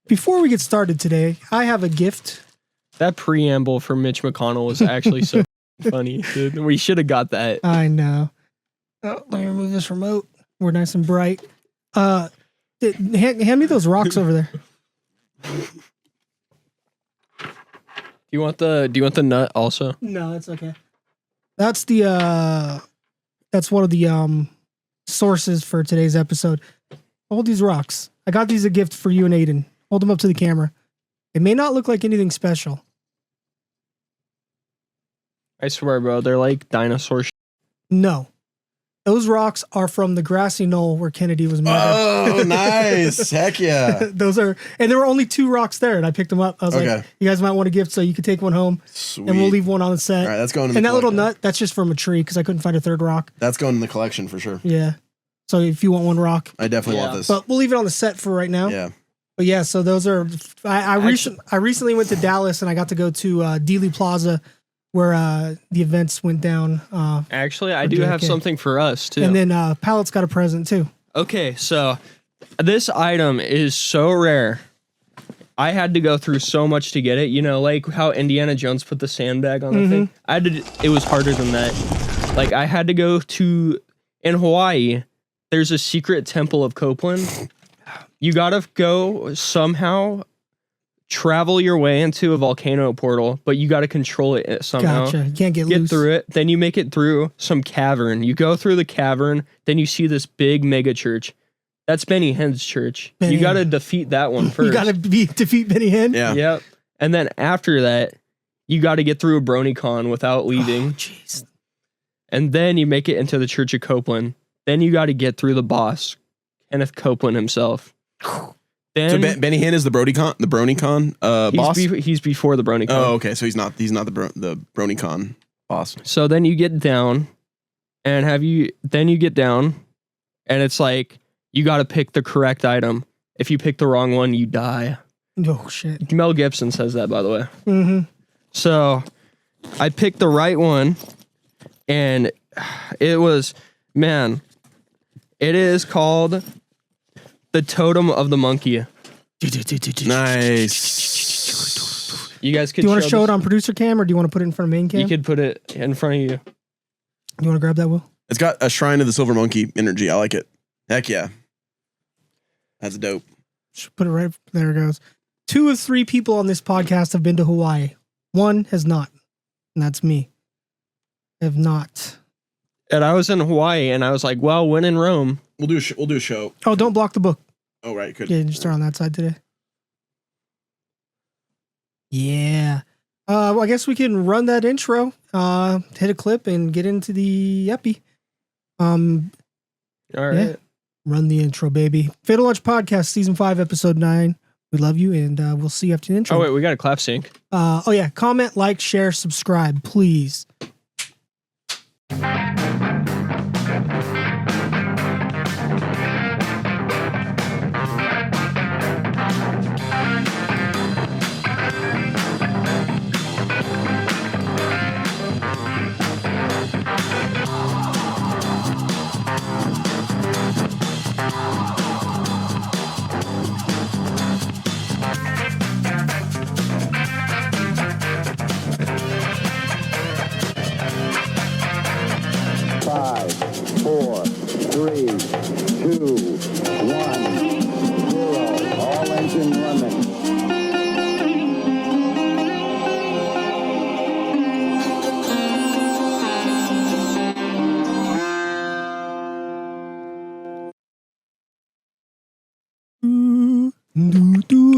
Before we get started today, I have a gift. That preamble for Mitch McConnell was actually so funny, dude. We should have got that. I know. Oh, let me remove this remote. We're nice and bright. Hand me those rocks over there. Do you want the nut also? No, that's okay. That's that's one of the sources for today's episode. Hold these rocks. I got these a gift for you and Aiden. Hold them up to the camera. It may not look like anything special. I swear, bro, they're like dinosaur shit. No. Those rocks are from the grassy knoll where Kennedy was murdered. Oh, nice. Heck yeah. Those are, and there were only 2 rocks there, and I picked them up. I was like, you guys might want a gift, so you can take one home. Sweet. And we'll leave one on the set. All right, that's going in the And that little collection. nut, that's just from a tree, because I couldn't find a 3rd rock. That's going in the collection for sure. Yeah. So if you want one rock. I definitely want this. But we'll leave it on the set for right now. Yeah. But yeah, so those are, I recently went to Dallas, and I got to go to Dealey Plaza, where the events went down. Actually, I do have something for us, too. And then Pallet's got a present, too. Okay, so this item is so rare. I had to go through so much to get it. You know, like how Indiana Jones put the sandbag on the thing? It was harder than that. Like, I had to go to, in Hawaii, there's a secret temple of Copeland. You gotta go somehow travel your way into a volcano portal, but you gotta control it somehow. Gotcha. You can't get loose. Through it. Then you make it through some cavern. You go through the cavern, then you see this big mega church. That's Benny Hinn's church. You gotta defeat that one first. You gotta defeat Benny Hinn? Yeah. Yep. And then after that, you gotta get through a BronyCon without leaving. Oh, jeez. And then you make it into the Church of Copeland. Then you gotta get through the boss, Kenneth Copeland himself. Then, So Benny Hinn is the BronyCon boss? He's before the BronyCon. Oh, okay. So he's not the BronyCon boss. So then you get down, and you get down, and it's like you got to pick the correct item. If you pick the wrong one, you die. Oh shit. Mel Gibson says that, by the way. Mm-hmm. So I picked the right one, and it was, man, it is called the Totem of the Monkey. Nice. You guys could. Do you want to show it on producer cam, or do you want to put it in front of main cam? You could put it in front of you. You want to grab that, Will? It's got a Shrine of the Silver Monkey energy. I like it. Heck yeah. That's dope. Should put it right there. It goes. 2 of 3 people on this podcast have been to Hawaii. 1 has not, and that's me. I have not. And I was in Hawaii, and I was like, "Well, when in Rome." We'll do a show. Oh, don't block the book. Oh, right. Good. Yeah, just throw on that side today. Yeah. Well, I guess we can run that intro, hit a clip, and get into the epi. All right. Yeah. Run the intro, baby. Fatal Lunch Podcast, Season 5, Episode 9. We love you, and we'll see you after the intro. Oh, wait, we got a clap sync. Oh, yeah. Comment, like, share, subscribe, please.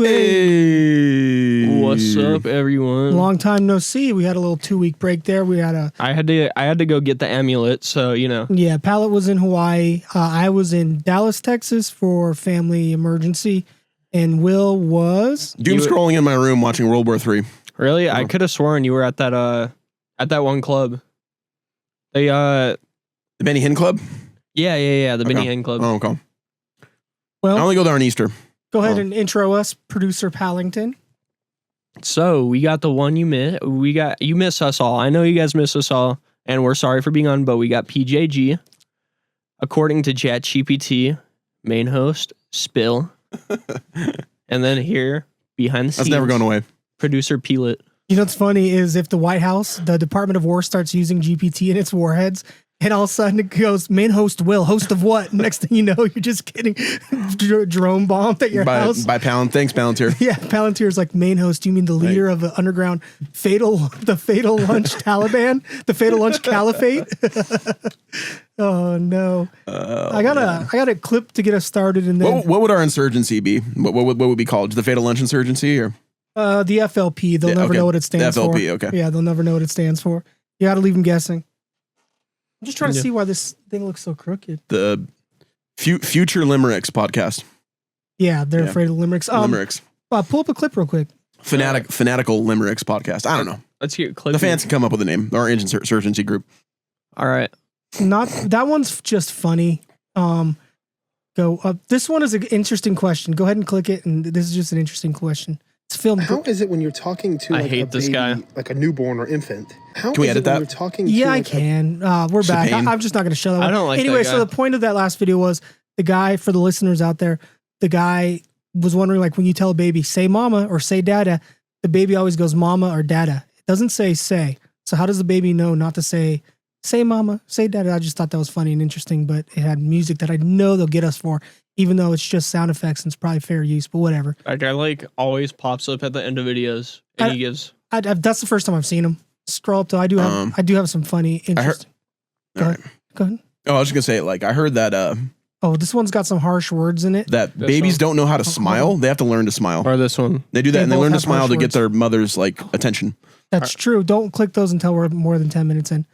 Hey, what's up, everyone? Long time no see. We had a little 2-week break there. I had to go get the amulet, so you know. Yeah, Pallet was in Hawaii. I was in Dallas, Texas for family emergency, and Will was Doom scrolling in my room watching World War III. Really? I could have sworn you were at that one club. The Benny Hinn Club? Yeah, the Benny Hinn Club. Oh, okay. Well, I only go there on Easter. Go ahead and intro us, producer Pallington. So we got the one you miss. You miss us all. I know you guys miss us all, and we're sorry for being on. But we got PJG, according to ChatGPT, main host Spill, And then here, behind the scenes. That's never going away. Producer Pallet. You know what's funny is if the White House, the Department of War starts using GPT in its warheads, and all of a sudden it goes, main host Will, host of what? Next thing you know, you're just getting drone bombed at your house. By Palantir. Thanks, Palantir. Yeah, Palantir's like, main host, you mean the leader of the underground the fatal lunch Taliban? The fatal lunch caliphate? Oh no. I got a clip to get us started, and then What would our insurgency be? What would be called? The fatal lunch insurgency or the FLP, they'll never know what it stands for. The FLP, okay. Yeah, they'll never know what it stands for. You got to leave them guessing. I'm just trying to see why this thing looks so crooked. The Future Limericks podcast. Yeah, they're afraid of limericks. Limericks. Pull up a clip real quick. Fanatical Limericks podcast. I don't know. Let's get a clip. The fans can come up with a name. Our insurgency group. All right. Not that one's just funny. Go up. This one is an interesting question. Go ahead and click it. And this is just an interesting question. It's filmed. How is it when you're talking to I like hate a this baby, guy. like a newborn or infant? How Can we is edit it when that? you're talking to Yeah, I like can. We're back. Chapin. I'm just not going to show that one. I don't like Anyway, that guy. so the point of that last video was the guy, for the listeners out there, the guy was wondering, like, when you tell a baby, say mama or say dada, the baby always goes mama or dada. It doesn't say. So how does the baby know not to say mama, say dada? I just thought that was funny and interesting, but it had music that I know they'll get us for, even though it's just sound effects and it's probably fair use, but whatever. That guy like always pops up at the end of videos and he gives. That's the first time I've seen him. Scroll up to I do have some funny, interesting. Go ahead. Oh, I was just gonna say, like, I heard that Oh, this one's got some harsh words in it. that This babies one? don't know how to smile. They have to learn to smile. Or this one. They do that, They and they both learn to have smile harsh to get words. their mother's like attention. That's true. Don't click those until we're more than 10 minutes in.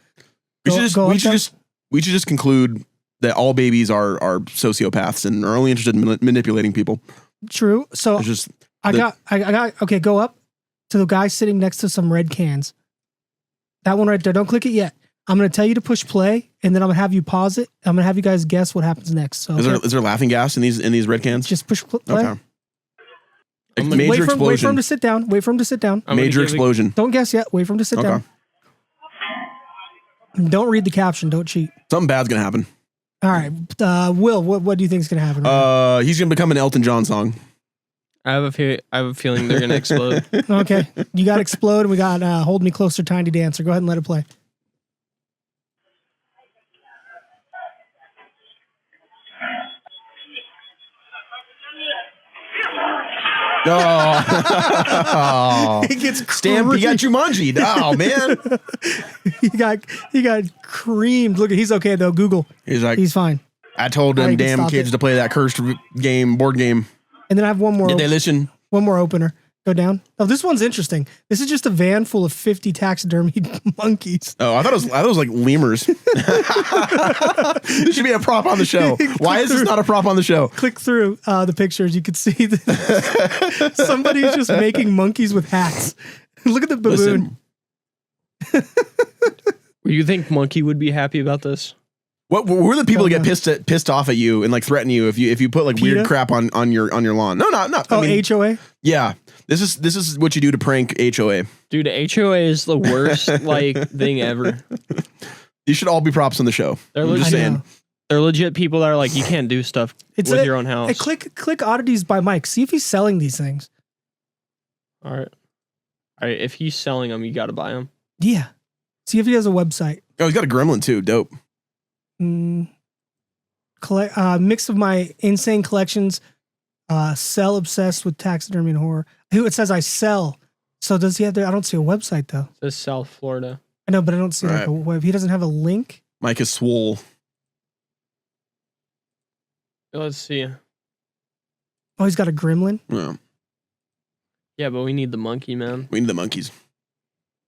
We Go should up, we should just conclude that all babies are sociopaths and are only interested in manipulating people. True. So It's just I got okay, go up to the guy sitting next to some red cans. That one right there. Don't click it yet. I'm going to tell you to push play, and then I'm going to have you pause it. I'm going to have you guys guess what happens next. So is there laughing gas in these red cans? just push play. Okay. I'm Major Wait for explosion. him to sit down. Wait for him to sit down. I'm gonna Major give it- explosion. Don't guess yet. Wait for him to sit Okay. down. Don't read the caption. Don't cheat. Something bad's gonna happen. All right. Will, what do you think is going to happen? He's gonna become an Elton John song. I have a feeling they're gonna explode. Okay. You got Explode, and we got Hold Me Closer, Tiny Dancer. Go ahead and let it play. Oh, He gets Stamp, he got Jumanji. Oh man, he got creamed. Look, he's okay though. Google. he's like, He's fine. I told All right, them you can damn stop kids it. to play that cursed board game. And then I have one more. Did they listen? One more opener. Go down. Oh, this one's interesting. This is just a van full of 50 taxidermied monkeys. Oh, I thought it was like lemurs. This should be a prop on the show. Why is this not a prop on the show? Click through the pictures. You can see that somebody's just making monkeys with hats. Look at the baboon. Listen, You think Monkey would be happy about this? what were the people that get pissed off at you and like threaten you if you put like PETA? weird crap on your lawn? No, not. Oh, I mean, HOA? yeah. This is what you do to prank HOA. Dude, HOA is the worst like thing ever. You should all be props on the show. They're I'm just I saying. know. They're legit people that are like, you can't do stuff with your own house. Hey, click oddities by Mike. See if he's selling these things. All right. If he's selling them, you got to buy them. Yeah. See if he has a website. Oh, he's got a gremlin too. Dope. Mix of my insane collections. Sell obsessed with taxidermy and horror. It says I sell. So does he have I don't see a website though. This is South Florida. I know, but I don't see like Right. a web. He doesn't have a link. Mike is swole. Let's see. Oh, he's got a gremlin. Yeah, Yeah, but we need the monkey, man. we need the monkeys.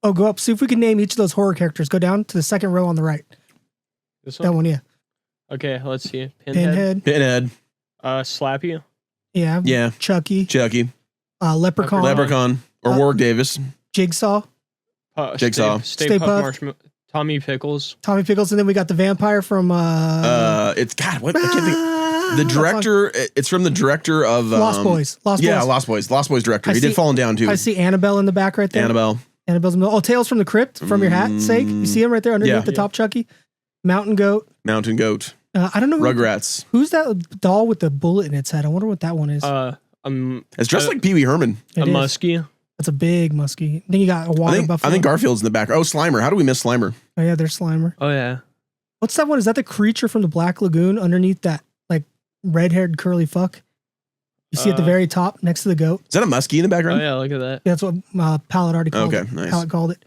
Oh, go up. See if we can name each of those horror characters. Go down to the second row on the right. This That one? one, yeah. Okay, let's see. Pinhead. Pinhead. Slappy. Yeah. Yeah. Chucky. Chucky. Leprechaun. Leprechaun. Or Warwick Davis. Jigsaw. Jigsaw. Stay Puft. Puft Marshmallow. Tommy Pickles. Tommy Pickles. And then we got the vampire from It's God. What? I can't think. The director. It's from the director of Lost Boys. Lost Yeah, Boys. Lost Boys. Lost Boys director. I He see- did Fallen Down too. I see Annabelle in the back right there. Annabelle. Annabelle's in the middle. Oh, Tales from the Crypt from your hat sake. You see him right there underneath Yeah. the top Chucky. Mountain Goat. Mountain Goat. I don't know. Rugrats. Who's that doll with the bullet in its head? I wonder what that one is. It's dressed like Pee Wee Herman. A It is. muskie. That's a big muskie. Then you got a water buffalo. I think Garfield's in the back. Oh, Slimer. How do we miss Slimer? Oh yeah, there's Slimer. Oh yeah. What's that one? Is that the creature from the Black Lagoon underneath that like red-haired curly fuck? You see at the very top next to the goat. Is that a muskie in the Oh background? yeah, look at that. Yeah, that's what Pallet already called it. Okay, nice. Pallet called it.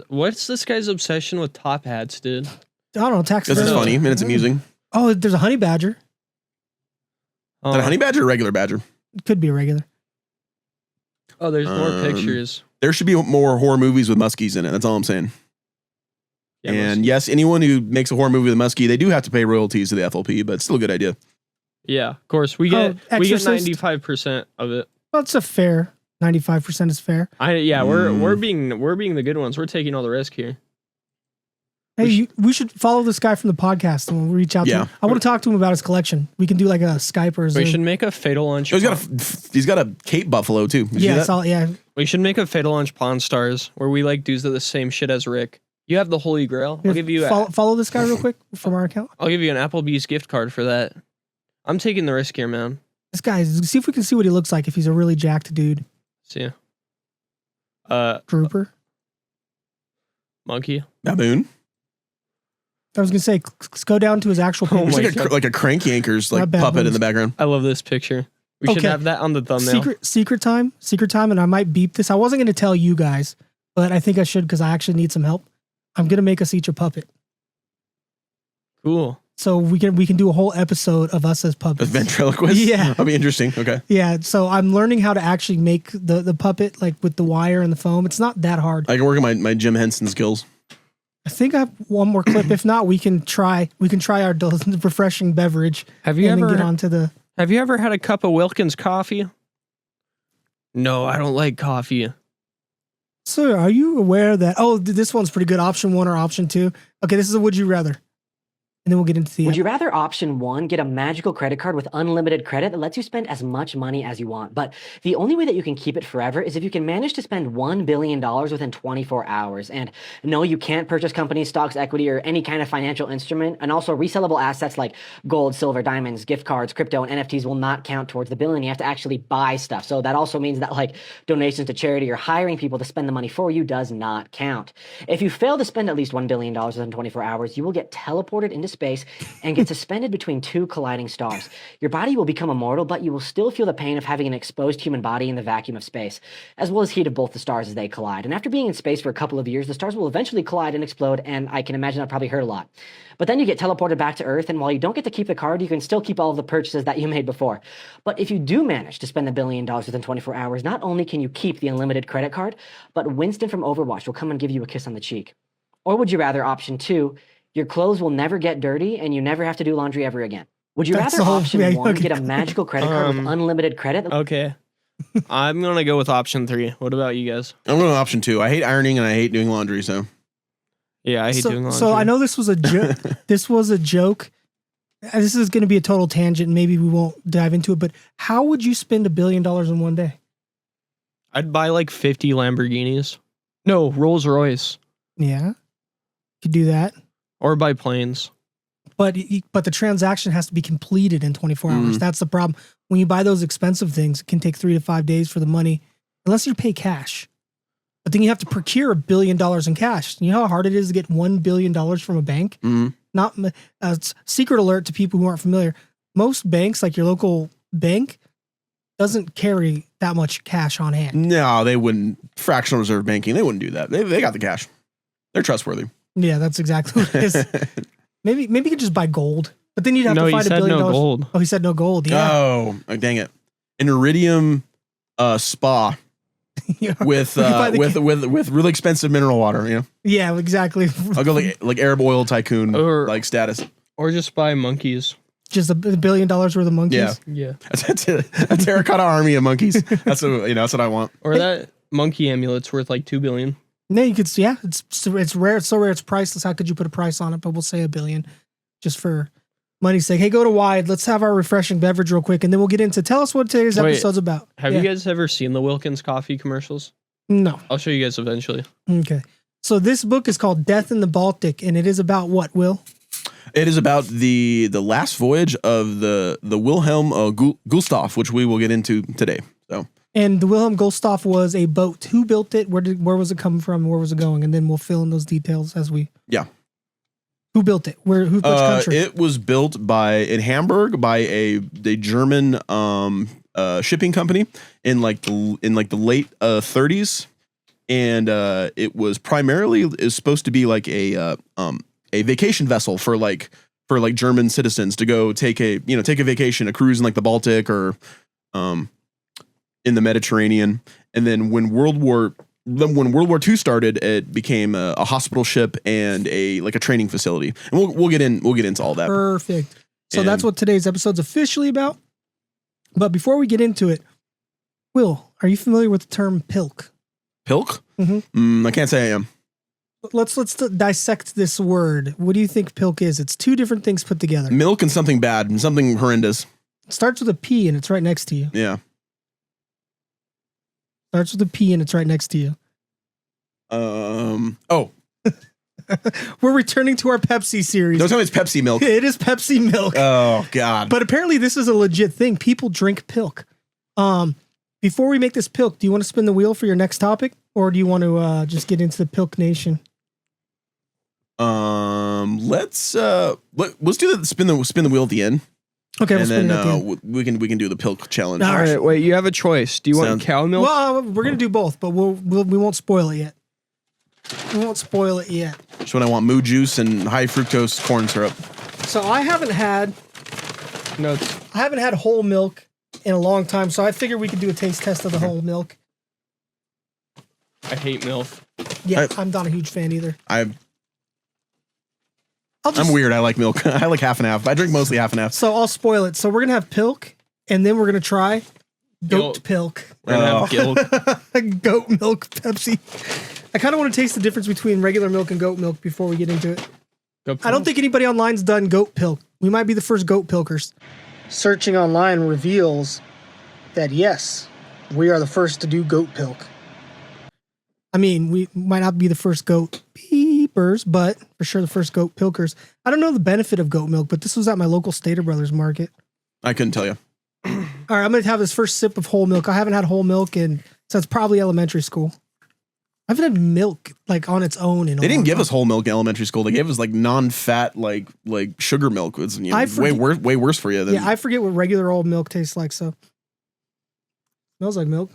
What's this guy's obsession with top hats, dude? I don't know. This is funny and it's amusing. Oh, there's a honey badger. Is that a honey badger or a regular badger? It could be a regular. Oh, there's more pictures. There should be more horror movies with muskies in it. That's all I'm saying. Yeah, And yes, anyone who makes a horror movie with a muskie, they do have to pay royalties to the FLP, but it's still a good idea. yeah, of course. We get Exorcist? 95% of it. Well, it's a fair 95% is fair. We're being the good ones. We're taking all the risk here. Hey, we should follow this guy from the podcast and we'll reach out to him. I want to talk to him about his collection. We can do like a Skype or a Zoom. We should make a Fatal Lunch. Oh, he's got a Cape Buffalo too. Did you see that? Yeah. We should make a Fatal Lunch Pawn Stars where we like do the same shit as Rick. You have the Holy Grail. I'll give you follow this guy real quick from our account. I'll give you an Applebee's gift card for that. I'm taking the risk here, man. This guy, see if we can see what he looks like if he's a really jacked dude. See. Grouper. Monkey. Baboon. I was gonna say, let's go down to his actual picture. Looks like a crank yankers like puppet in the background. I love this picture. We should have that on the thumbnail. Secret time, and I might beep this. I wasn't gonna tell you guys, but I think I should because I actually need some help. I'm gonna make us each a puppet. Cool. So we can do a whole episode of us as puppets. As ventriloquists? Yeah. That'll be interesting. Okay. Yeah. So I'm learning how to actually make the puppet like with the wire and the foam. It's not that hard. I can work on my Jim Henson skills. I think I have one more clip. If not, we can try our refreshing beverage. Have you ever get onto the? Have you ever had a cup of Wilkins coffee? No, I don't like coffee. Sir, are you aware that? Oh, this one's pretty good. Option 1 or option 2. Okay, this is a would you rather. And then we'll get into the... Would you rather option 1, get a magical credit card with unlimited credit that lets you spend as much money as you want, but the only way that you can keep it forever is if you can manage to spend $1 billion within 24 hours. And no, you can't purchase companies, stocks, equity, or any kind of financial instrument. And also resellable assets like gold, silver, diamonds, gift cards, crypto, and NFTs will not count towards the billion. You have to actually buy stuff. So that also means that like donations to charity or hiring people to spend the money for you does not count. If you fail to spend at least $1 billion within 24 hours, you will get teleported into space and get suspended between 2 colliding stars. Your body will become immortal, but you will still feel the pain of having an exposed human body in the vacuum of space, as well as heat of both the stars as they collide. And after being in space for a couple of years, the stars will eventually collide and explode, and I can imagine that probably hurt a lot. But then you get teleported back to Earth, and while you don't get to keep the card, you can still keep all of the purchases that you made before. But if you do manage to spend $1 billion within 24 hours, not only can you keep the unlimited credit card, but Winston from Overwatch will come and give you a kiss on the cheek. Or would you rather option 2, your clothes will never get dirty and you never have to do laundry ever again? Would you rather option 1, get a magical credit card with unlimited credit? Okay. I'm going to go with option 3. What about you guys? I'm going to option 2. I hate ironing and I hate doing laundry, so. Yeah, I hate doing laundry. So I know this was a joke. This was a joke. This is going to be a total tangent. Maybe we won't dive into it, but how would you spend $1 billion in one day? I'd buy like 50 Lamborghinis. No, Rolls Royce. Yeah. Could do that. Or buy planes. But the transaction has to be completed in 24 hours. That's the problem. When you buy those expensive things, it can take 3 to 5 days for the money, unless you pay cash. But then you have to procure $1 billion in cash. You know how hard it is to get $1 billion from a bank? Not secret alert to people who aren't familiar. Most banks, like your local bank, doesn't carry that much cash on hand. No, they wouldn't. Fractional reserve banking, they wouldn't do that. They got the cash. They're trustworthy. Yeah, that's exactly what it is. Maybe you could just buy gold, but then you'd have to find $1 billion. No gold. Oh, he said no gold. Yeah. Oh, dang it! An iridium spa with really expensive mineral water. You know. Yeah, exactly. I'll go like Arab oil tycoon like status, or just buy monkeys. Just $1 billion worth of monkeys. Yeah. That's a terracotta army of monkeys. That's what I want. Or that monkey amulet's worth like $2 billion. No, you could. Yeah, it's rare. It's so rare. It's priceless. How could you put a price on it? But we'll say $1 billion, just for money's sake. Hey, go to Wide. Let's have our refreshing beverage real quick, and then we'll get into. Tell us what today's episode's about. Have you guys ever seen the Wilkins coffee commercials? No. I'll show you guys eventually. Okay. So this book is called Death in the Baltic, and it is about what, Will? It is about the last voyage of the Wilhelm Gustloff, which we will get into today. So. And the Wilhelm Gustloff was a boat. Who built it? Where was it coming from? Where was it going? And then we'll fill in those details as we. Yeah. Who built it? Which country? It was built in Hamburg by a German shipping company in like the late 30s, and it was primarily is supposed to be like a vacation vessel for German citizens to go take a vacation, a cruise in like the Baltic or in the Mediterranean. And then when World War II started, it became a hospital ship and a training facility. And we'll get into all that. Perfect. So that's what today's episode's officially about. But before we get into it, Will, are you familiar with the term pilk? Pilk? Mm-hmm. I can't say I am. Let's dissect this word. What do you think pilk is? It's two different things put together. Milk and something bad and something horrendous. It starts with a P and it's right next to you. Yeah. Starts with a P and it's right next to you. Oh. We're returning to our Pepsi series. Don't tell me it's Pepsi milk. It is Pepsi milk. Oh, God. But apparently this is a legit thing. People drink pilk. Before we make this pilk, do you want to spin the wheel for your next topic? Or do you want to just get into the pilk nation? Let's do the spin the wheel at the end. Okay, and then we can do the pilk challenge. All All right, wait. You have a choice. Do you want cow milk? Well, we're gonna do both, but we won't spoil it yet. We won't spoil it yet. That's when I want moo juice and high fructose corn syrup. So I haven't had whole milk in a long time, so I figured we could do a taste test of the whole milk. I hate milk. Yeah, I'm not a huge fan either. I'm weird. I like milk. I like half and half. I drink mostly half and half. So I'll spoil it. So we're gonna have pilk, and then we're gonna try goat pilk. We're gonna have gilk. Goat milk Pepsi. I kind of want to taste the difference between regular milk and goat milk before we get into it. I don't think anybody online's done goat pilk. We might be the first goat pilkers. Searching online reveals that yes, we are the first to do goat pilk. I mean, we might not be the first goat peepers, but for sure the first goat pilkers. I don't know the benefit of goat milk, but this was at my local Stater Brothers market. I couldn't tell you. All right, I'm going to have this first sip of whole milk. I haven't had whole milk since probably elementary school. I haven't had milk on its own. They didn't give us whole milk in elementary school. They gave us non-fat like sugar milk. It's way worse for you. I forget what regular old milk tastes like. So smells like milk.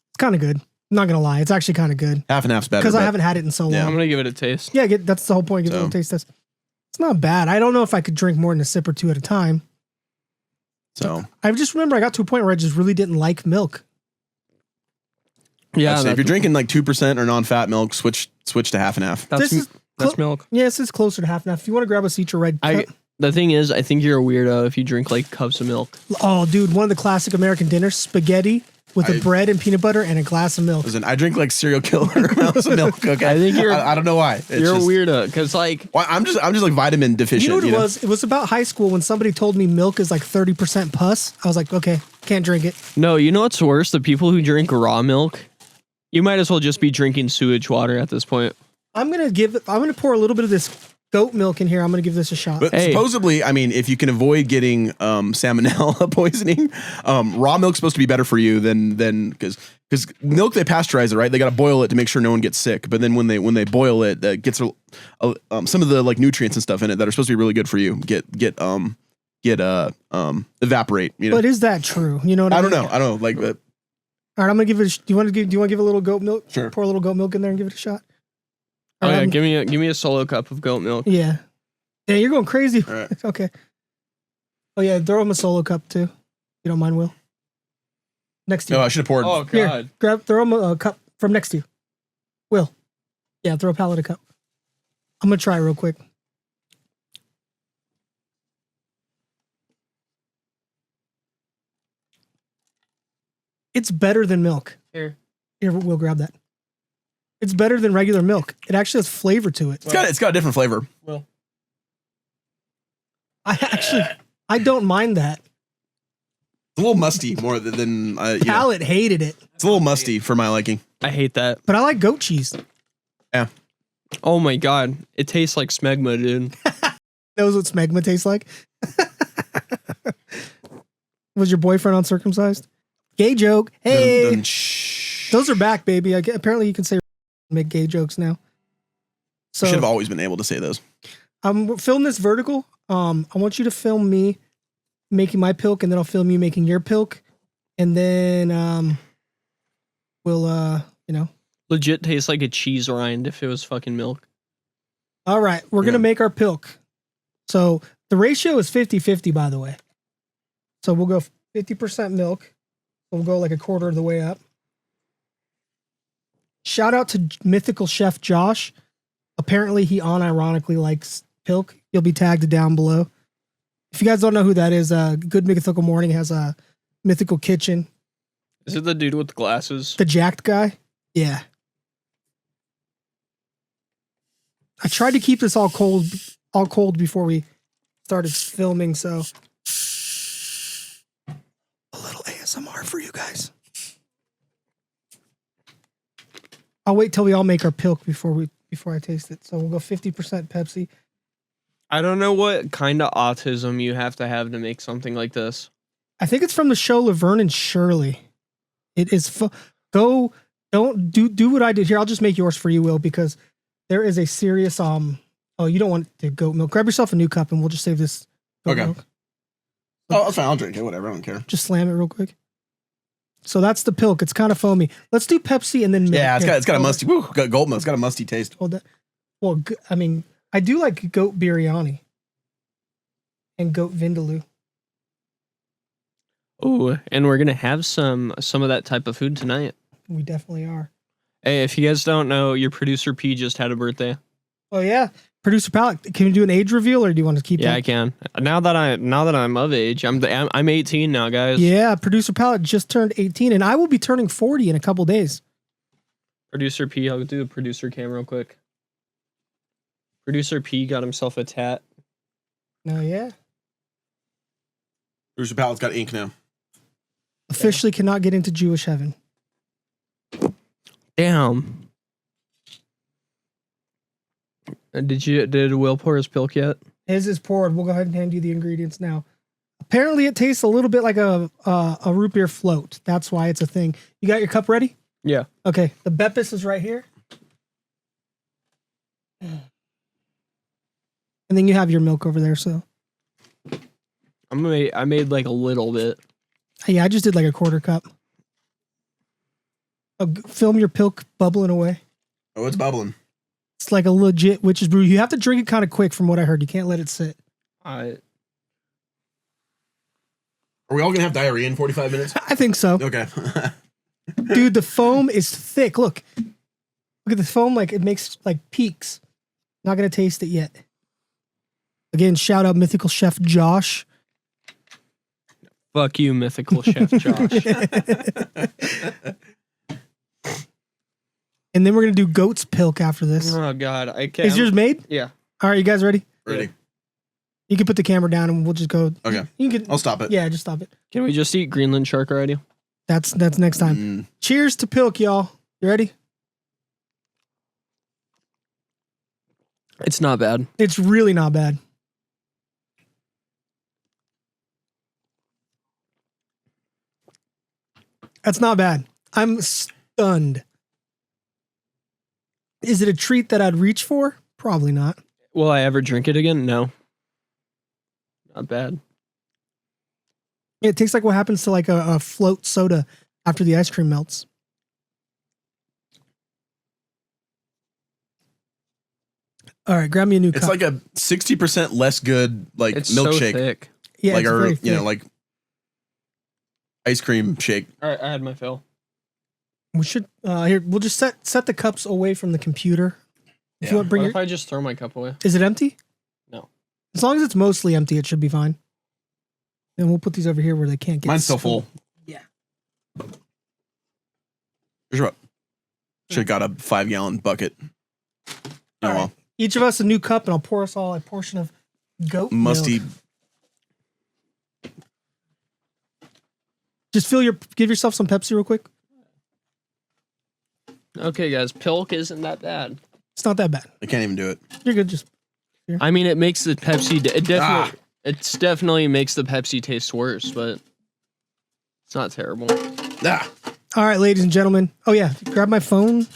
It's kind of good. I'm not gonna lie. It's actually kind of good. Half and half's better because I haven't had it in so long. Yeah, I'm gonna give it a taste. Yeah, that's the whole point. Give it a taste test. It's not bad. I don't know if I could drink more than a sip or two at a time. So I just remember I got to a point where I just really didn't like milk. Yeah, if you're drinking 2% or non-fat milk, switch to half and half. That's milk. Yeah, this is closer to half and half. If you want to grab a Citra Red cup. The thing is, I think you're a weirdo if you drink cups of milk. Oh, dude, one of the classic American dinners: spaghetti with a bread and peanut butter and a glass of milk. Listen, I drink serial killer amounts of milk. Okay, I think you're. I don't know why. You're a weirdo because I'm just vitamin deficient. You know what it was? It was about high school when somebody told me milk is 30% pus. I was like, okay, can't drink it. No, you know what's worse? The people who drink raw milk. You might as well just be drinking sewage water at this point. I'm gonna pour a little bit of this goat milk in here. I'm gonna give this a shot. But supposedly, I mean, if you can avoid getting salmonella poisoning, raw milk's supposed to be better for you than because milk, they pasteurize it, right? They got to boil it to make sure no one gets sick. But then when they boil it, that gets some of the nutrients and stuff in it that are supposed to be really good for you get evaporate. But is that true? You know what I mean? I don't know. All right, I'm gonna give it. Do you want to give a little goat milk? Sure. Pour a little goat milk in there and give it a shot. Oh yeah, give me a solo cup of goat milk. Yeah, you're going crazy. All right. Okay. Oh yeah, throw him a solo cup too. If you don't mind, Will. Next to you. No, I should have poured. Oh God. Here, throw him a cup from next to you. Will. Yeah, throw a pallet a cup. I'm gonna try real quick. It's better than milk. Here, we'll grab that. It's better than regular milk. It actually has flavor to it. It's got a different flavor. Well, I don't mind that. It's a little musty more than Pallet hated it. It's a little musty for my liking. I hate that. But I like goat cheese. Yeah. Oh my god, it tastes like smegma, dude. Knows what smegma tastes like. Was your boyfriend uncircumcised? Gay joke. Hey, those are back, baby. Apparently, you can say make gay jokes now. So Should have always been able to say those. Film this vertical. I want you to film me making my pilk, and then I'll film you making your pilk, and then we'll Legit tastes like a cheese rind if it was fucking milk. All right, we're gonna make our pilk. So the ratio is 50-50, by the way. So we'll go 50% milk. We'll go like a quarter of the way up. Shout out to mythical chef Josh. Apparently he unironically likes pilk. He'll be tagged down below. If you guys don't know who that is, Good Mythical Morning has a mythical kitchen. Is it the dude with the glasses? The jacked guy? Yeah. I tried to keep this all cold before we started filming, so a little ASMR for you guys. I'll wait till we all make our pilk before I taste it. So we'll go 50% Pepsi. I don't know what kind of autism you have to make something like this. I think it's from the show Laverne and Shirley. It is don't do what I did here. I'll just make yours for you, Will, because there is a serious oh, you don't want the goat milk. Grab yourself a new cup and we'll just save this goat Okay. milk. Oh, that's fine. I'll drink it. Whatever. I don't care. Just slam it real quick. So that's the pilk. It's kind of foamy. Let's do Pepsi and then milk. Yeah, it's got a Hold musty. Woo, got gold milk. It's got a musty taste. Hold that. Well, I mean, I do like goat biryani and goat vindaloo. Oh, and we're gonna have some of that type of food tonight. We definitely are. Hey, if you guys don't know, your producer P just had a birthday. Oh yeah, producer Pallet. Can we do an age reveal, or do you want to keep? Yeah, that? I can. Now that I'm of age, I'm 18 now, guys. Yeah, producer Pallet just turned 18, and I will be turning 40 in a couple days. Producer P, I'll do the producer cam real quick. Producer P got himself a tat. Oh yeah. Producer Pallet's got ink now. Officially cannot get into Jewish heaven. Damn. Did Will pour his pilk yet? His is poured. We'll go ahead and hand you the ingredients now. Apparently, it tastes a little bit like a root beer float. That's why it's a thing. You got your cup ready? Yeah. Okay. The Beppis is right here. And then you have your milk over there. So I made like a little bit. yeah, I just did like a quarter cup. Film your pilk bubbling away. Oh, it's bubbling. It's like a legit witch's brew. You have to drink it kind of quick, from what I heard. You can't let it sit. Are we all gonna have diarrhea in 45 minutes? I think so. Okay. Dude, the foam is thick. Look at the foam. Like, it makes like peaks. Not gonna taste it yet. Again, shout out mythical chef Josh. Fuck you, mythical chef Josh. And then we're gonna do goat's pilk after this. Oh god, I can't. Is yours made? Yeah. All right, you guys ready? Ready. You can put the camera down and we'll just go. Okay. You can. I'll stop it. Yeah, just stop it. Can we just eat Greenland shark already? That's next time. Cheers to pilk, y'all. You ready? It's not bad. It's really not bad. That's not bad. I'm stunned. Is it a treat that I'd reach for? Probably not. Will I ever drink it again? No. Not bad. It tastes like what happens to like a float soda after the ice cream melts. All right, grab me a new cup. It's like a 60% less good like It's milkshake. so thick. Yeah, like it's very thick. like ice cream shake. All right, I had my fill. We should here. We'll just set the cups away from the computer. If Yeah. you want, bring What your. if I just throw my cup away? Is it empty? No. As long as it's mostly empty, it should be fine. And we'll put these over here where they can't get. Mine's still spilled. full. Yeah. Here's what. Should have got a 5-gallon bucket. Oh All right. well. Each of us a new cup, and I'll pour us all a portion of goat Musty. milk. Just give yourself some Pepsi real quick. Okay, guys, pilk isn't that bad. It's not that bad. I can't even do it. You're good. Just I mean, it makes the Pepsi. It definitely makes the Pepsi taste worse, but it's not terrible. Ah. all right, ladies and gentlemen. Oh yeah, grab my phone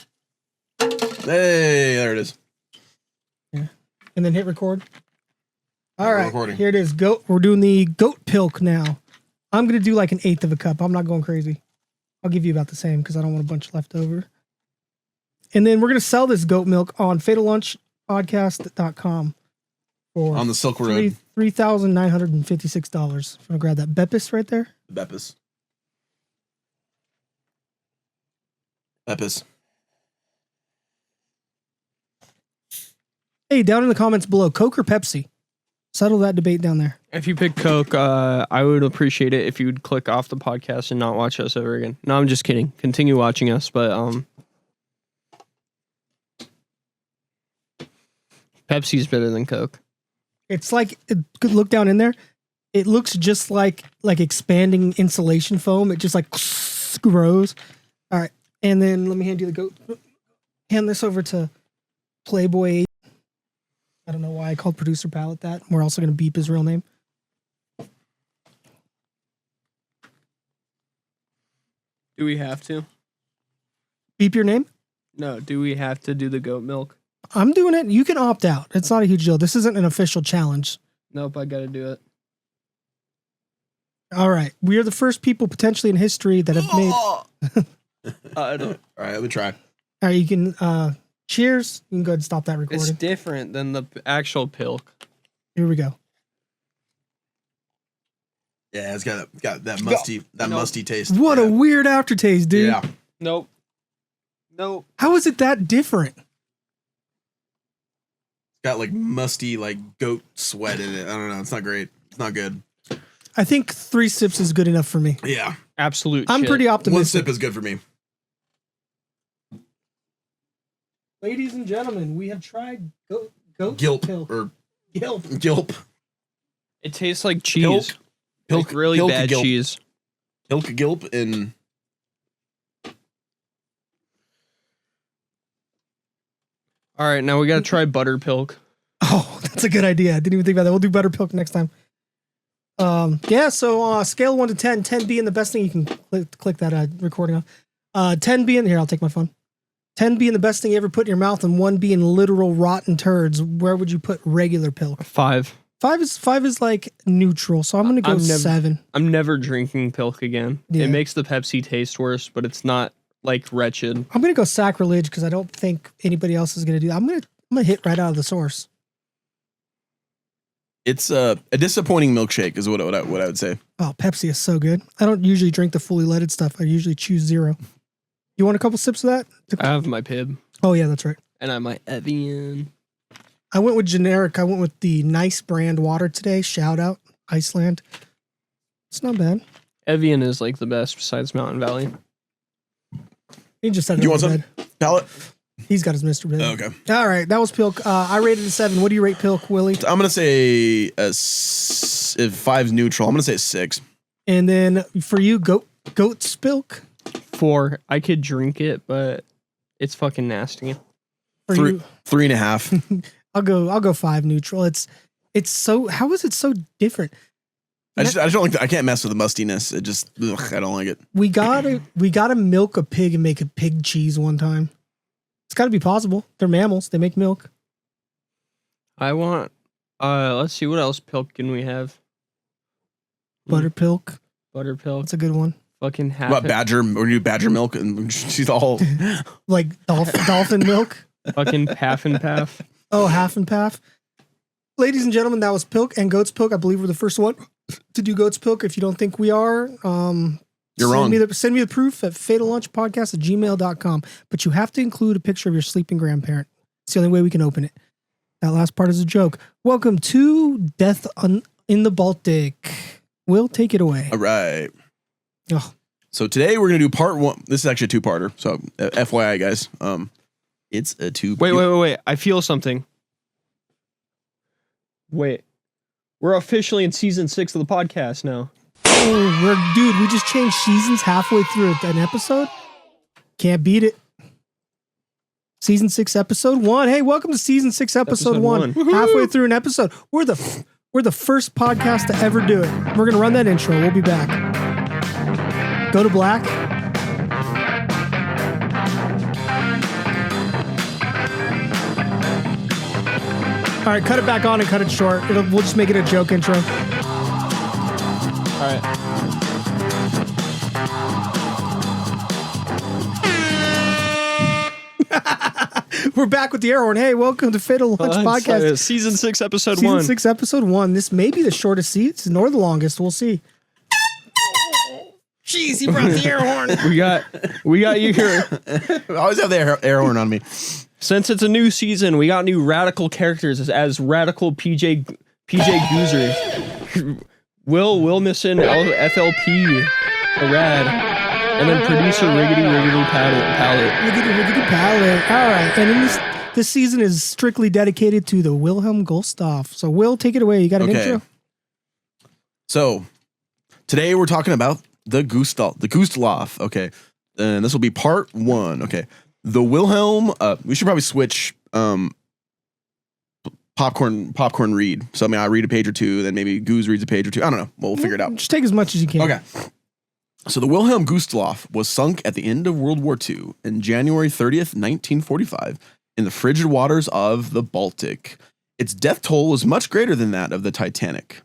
Hey, there it is. and then hit record. All We're right, recording. here it is. Goat. We're doing the goat pilk now. I'm gonna do like an eighth of a cup. I'm not going crazy. I'll give you about the same because I don't want a bunch left over. And then we're gonna sell this goat milk on fatallunchpodcast.com for On the Silk Road. $3,956. I'm gonna grab that Beppis right there. Beppis. Beppis. Hey, down in the comments below, Coke or Pepsi? Settle that debate down there. If you pick Coke, I would appreciate it if you would click off the podcast and not watch us ever again. No, I'm just kidding. Continue watching us, but Pepsi's better than Coke. It's like, good look down in there. It looks just like expanding insulation foam. It just like grows. All right, and then let me hand you the goat. Hand this over to Playboy. I don't know why I called producer Pallet that. We're also going to beep his real name. Do we have to? Beep your name? No, do we have to do the goat milk? I'm doing it. You can opt out. It's not a huge deal. This isn't an official challenge. Nope, I gotta do it. All right. We are the first people potentially in history that have made... I don't. All right, let me try. All right, you can... cheers. You can go ahead and stop that It's recording. different than the actual pilk. Here we go. Yeah, it's got that musty taste. What yeah. a weird aftertaste, dude. Yeah. Nope. Nope. How is it that different? Got like musty like goat sweat in it. I don't know. It's not great. It's not good. I think 3 sips is good enough for me. Yeah. Absolute I'm shit. pretty One optimistic. sip is good for me. Ladies and gentlemen, we have tried goat Gilp pilk. or Gilp. gilp. It tastes like cheese. Pilk. Like really Pilk bad gilp. cheese. Pilk gilp and All right, now we gotta try butter pilk. Oh, that's a good idea. I didn't even think about that. We'll do butter pilk next time. Yeah, so scale 1 to 10, 10 being the best thing. You can click that recording off. 10 being, here, I'll take my phone. 10 being the best thing you ever put in your mouth, and 1 being literal rotten turds. Where would you put regular pilk? 5. 5 is like neutral, so I'm gonna go I'm never- 7. I'm never drinking pilk again. Yeah. It makes the Pepsi taste worse, but it's not like wretched. I'm gonna go sacrilege because I don't think anybody else is gonna do that. I'm gonna hit right out of the source. it's a disappointing milkshake is what I would say. Oh, Pepsi is so good. I don't usually drink the fully leaded stuff. I usually choose 0. You want a couple sips of that? I have my Pib, Oh yeah, that's right. and I have my Evian. I went with generic. I went with the nice brand water today. Shout out Iceland. It's not bad. Evian is like the best besides Mountain Valley. He just said it You on want the some? bed. Palette? He's got his Mr. Bed. Oh, okay. All right, that was Pilk. I rated it 7. What do you rate Pilk, Willie? I'm gonna say if 5's neutral, I'm gonna say 6. And then for you, goat's Pilk. 4. I could drink it, but it's fucking nasty. For Three, you, 3.5. I'll go 5 neutral. It's so, how is it so different? I just don't like I can't mess with the mustiness. It just I don't like it. We gotta milk a pig and make a pig cheese one time. It's gotta be possible. They're mammals. They make milk. I want. Let's see what else pilk can we have. Butter Pilk. Butter pilk. That's a good one. Fucking half. What badger? Or do badger milk and she's all Like dolphin milk. Fucking paff and paff. Oh, half and paff. Ladies and gentlemen, that was Pilk and Goat's Pilk. I believe we're the first one to do Goat's Pilk. If you don't think we are, You're wrong. Send me the proof at fatallunchpodcast@gmail.com. But you have to include a picture of your sleeping grandparent. It's the only way we can open it. That last part is a joke. Welcome to Death in the Baltic. Will, take it away. all right. Oh, So today we're gonna do part 1. This is actually a 2-parter. So FYI, guys. It's a 2. Wait. I feel something. Wait. We're officially in season 6 of the podcast now. dude, we just changed seasons halfway through an episode. Can't beat it. Season 6, episode 1. Hey, welcome to season 6, episode 1. Halfway through an episode. We're the first podcast to ever do it. We're gonna run that intro. We'll be back. Go to black. All right, cut it back on and cut it short. We'll just make it a joke intro. All right. We're back with the air horn. Hey, welcome to Fatal Lunch Podcast. Season 6, episode 1. Season 6, episode 1. This may be the shortest season or the longest. We'll see. Jeez, he brought the air horn. We got you here. I always have the air horn on me. Since it's a new season, we got new radical characters as radical PJ Goozer. Will missing FLP, a rad. And then producer Riggedy Pallet. Riggedy Pallet. All right. And in this season is strictly dedicated to the Wilhelm Gustloff. So, Will, take it away. You got an intro? So, today we're talking about the Gustloff. Okay. And this will be part 1. Okay. The Wilhelm, we should probably switch popcorn read. So, I mean, I read a page or two, then maybe Goose reads a page or two. I don't know. We'll figure it out. Just take as much as you can. Okay. So the Wilhelm Gustloff was sunk at the end of World War II in January 30th, 1945, in the frigid waters of the Baltic. Its death toll was much greater than that of the Titanic.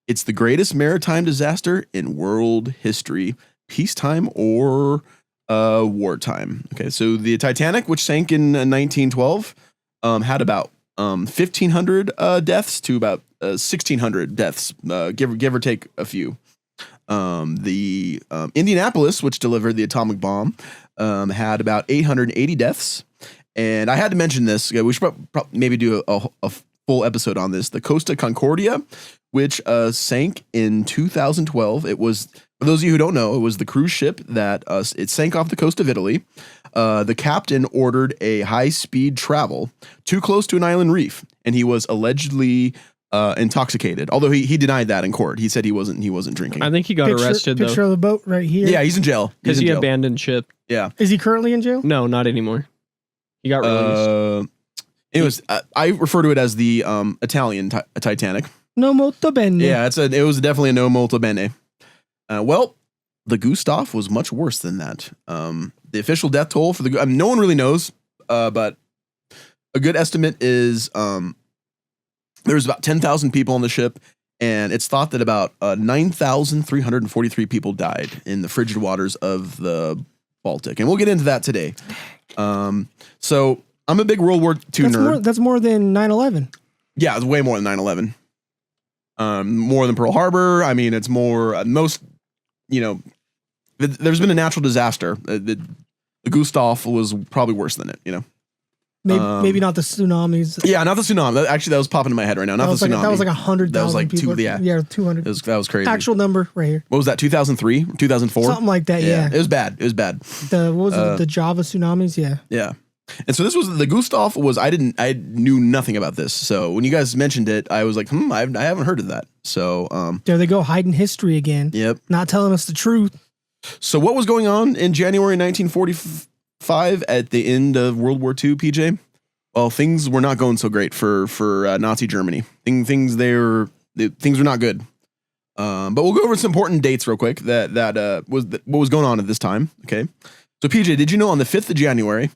It's the greatest maritime disaster in world history, peacetime or wartime. Okay, so the Titanic, which sank in 1912, had about 1,500 deaths to about 1,600 deaths, give or take a few. The Indianapolis, which delivered the atomic bomb, had about 880 deaths. And I had to mention this. We should maybe do a full episode on this. The Costa Concordia, which sank in 2012. It was, for those of you who don't know, it was the cruise ship that it sank off the coast of Italy. The captain ordered a high-speed travel too close to an island reef, and he was allegedly intoxicated, although he denied that in court. He said he wasn't drinking. I think he got arrested Picture though. of the boat right here. Yeah, he's in jail Because he abandoned ship. Yeah. Is he currently in jail? No, not anymore. He got released. Anyways, I refer to it as the Italian Titanic. No molto bene. Yeah, it was definitely a no molto bene. Well, the Gustloff was much worse than that. The official death toll for no one really knows, but a good estimate is there was about 10,000 people on the ship, and it's thought that about 9,343 people died in the frigid waters of the Baltic. And we'll get into that today. So I'm a big World War II nerd. That's more than 9/11. Yeah, it's way more than 9/11. More than Pearl Harbor. I mean, it's more, there's been a natural disaster. The Gustloff was probably worse than it, Maybe not the tsunamis. Yeah, not the tsunami. Actually, that was popping in my head right now. Not the tsunami. That was like 100,000 That was like people. 200. That was crazy. Actual number right here. What was that? 2003, 2004, something like that. Yeah, it was bad. It was bad. What was it? The Java tsunamis. Yeah. Yeah. And so this was the Gustloff was I knew nothing about this. So when you guys mentioned it, I was like, I haven't heard of that. So there they go, hiding history again. Yep. Not telling us the truth. So what was going on in January 1945 at the end of World War II, PJ? Well, things were not going so great for Nazi Germany. Things were not good. But we'll go over some important dates real quick that was what was going on at this time. Okay. So PJ, did you know on the 5th of January,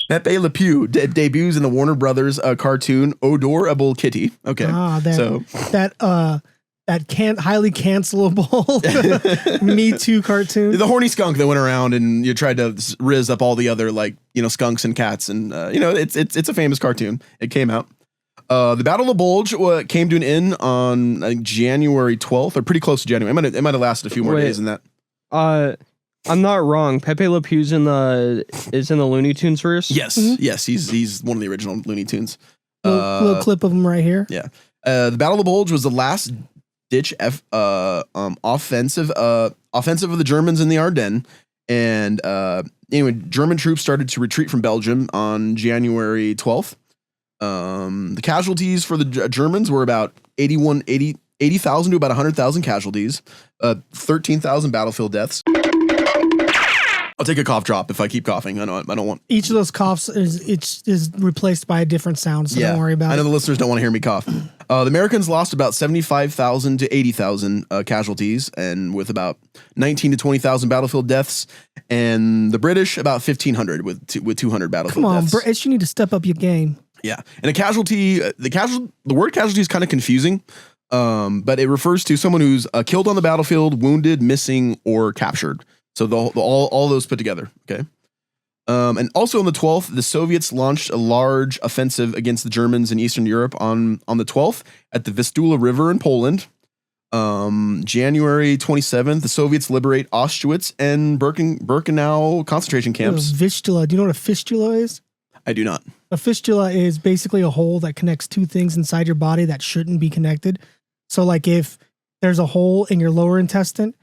Pepe Le Pew debuts in the Warner Brothers cartoon Odorable Kitty. Okay. That highly cancelable Me Too cartoon. The horny skunk that went around and you tried to rizz up all the other skunks and cats and it's a famous cartoon. It came out. The Battle of the Bulge came to an end on January 12th or pretty close to January. It might have lasted a few more days than that. I'm not wrong. Pepe Le Pew's is in the Looney Tunes verse. Yes, yes, he's one of the original Looney Tunes. Little clip of him right here. Yeah, the Battle of the Bulge was the last ditch offensive of the Germans in the Ardennes, and anyway, German troops started to retreat from Belgium on January 12th. The casualties for the Germans were about 80,000 to about 100,000 casualties, 13,000 battlefield deaths. I'll take a cough drop if I keep coughing. I don't want. Each of those coughs is replaced by a different sound, so don't worry about it. I know the listeners don't want to hear me cough. The Americans lost about 75,000 to 80,000 casualties, and with about 19 to 20,000 battlefield deaths, and the British about 1,500 with 200 battlefield Come on, deaths. British, you need to step up your game. Yeah, and a casualty, the word casualty is kind of confusing, but it refers to someone who's killed on the battlefield, wounded, missing, or captured. So all those put together, okay? And also on the 12th, the Soviets launched a large offensive against the Germans in Eastern Europe on the 12th at the Vistula River in Poland. January 27th, the Soviets liberate Auschwitz and Birkenau concentration camps. Vistula. Do you know what a fistula is? I do not. A fistula is basically a hole that connects two things inside your body that shouldn't be connected. So like if there's a hole in your lower intestine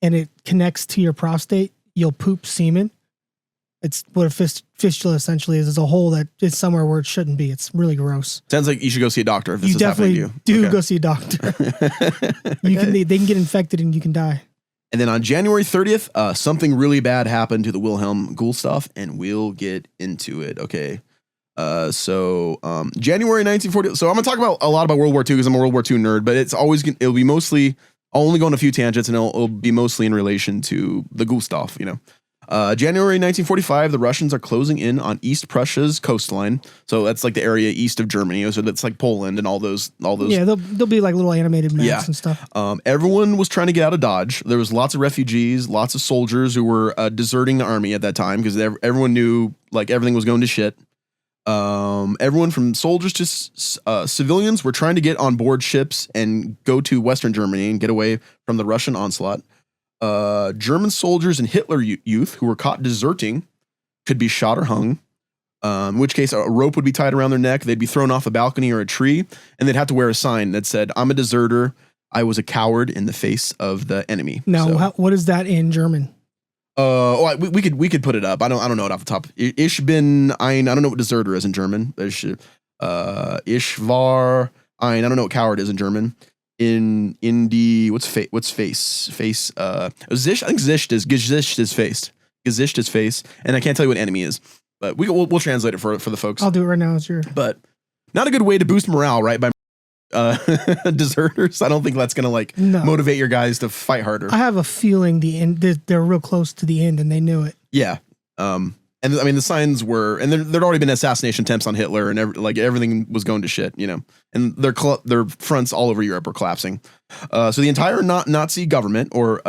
and it connects to your prostate, you'll poop semen. It's what a fistula essentially is. It's a hole that is somewhere where it shouldn't be. It's really gross. Sounds like you should go see a doctor if this You is happening to definitely you. do go see a doctor. Okay. They can get infected and you can die. And then on January 30th, something really bad happened to the Wilhelm Gustloff, and we'll get into it. Okay. January 1940. So I'm going to talk a lot about World War II because I'm a World War II nerd, but it'll be mostly, I'll only go on a few tangents and it'll be mostly in relation to the Gustloff, you know. January 1945, the Russians are closing in on East Prussia's coastline. So that's like the area east of Germany. So that's like Poland and all those. Yeah, they'll be like little animated maps and stuff. Everyone was trying to get out of Dodge. There was lots of refugees, lots of soldiers who were deserting the army at that time because everyone knew like everything was going to shit. Everyone from soldiers to civilians were trying to get on board ships and go to Western Germany and get away from the Russian onslaught. German soldiers and Hitler youth who were caught deserting could be shot or hung, in which case a rope would be tied around their neck. They'd be thrown off a balcony or a tree, and they'd have to wear a sign that said, "I'm a deserter. I was a coward in the face of the enemy." Now, what is that in German? We could put it up. I don't know it off the top. Ich bin ein. I don't know what deserter is in German. Ich war ein. I don't know what coward is in German. In die what's face Zicht, I think Zicht is face. Gesicht is face, and I can't tell you what enemy is, but we'll translate it for the folks. I'll do it right now. It's your. But not a good way to boost morale, right? By deserters. I don't think that's gonna motivate your guys to fight harder. I have a feeling they're real close to the end, and they knew it. Yeah. And I mean, the signs were, and there'd already been assassination attempts on Hitler, and everything was going to shit, you know. And their fronts all over Europe were collapsing. So the entire Nazi government, or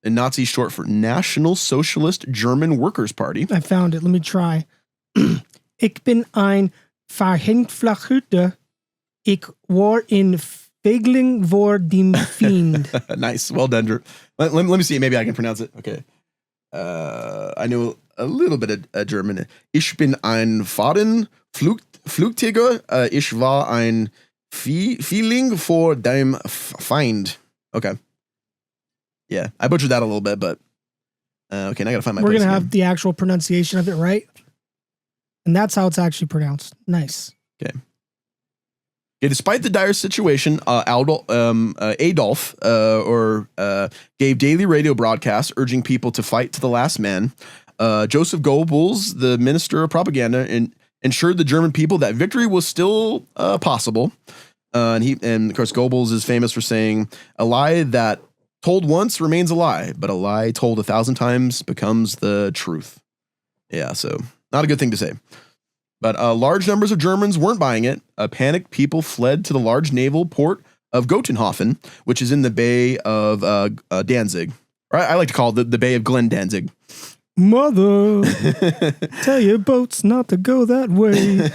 Nazi short for National Socialist German Workers' Party. I found it. Let me try. Ich bin ein Verhängflachhüter. Ich war in Fegling vor dem Fiend. Nice. Well done, Drew. Let me see. Maybe I can pronounce it. Okay. I know a little bit of German. Ich bin ein Flugtiger. Ich war ein Feeling vor dem Feind. Okay. Yeah, I butchered that a little bit, but okay, now I gotta find my We're place going to again. have the actual pronunciation of it right. And that's how it's actually pronounced. Nice. Okay. Yeah, despite the dire situation, Adolf gave daily radio broadcasts urging people to fight to the last man. Joseph Goebbels, the minister of propaganda, ensured the German people that victory was still possible. And of course, Goebbels is famous for saying, "A lie that told once remains a lie, but a lie told 1,000 times becomes the truth." Yeah, so not a good thing to say. But large numbers of Germans weren't buying it. Panicked people fled to the large naval port of Gotenhofen, which is in the Bay of Danzig. Or I like to call it the Bay of Glen Danzig. Mother, tell your boats not to go that way.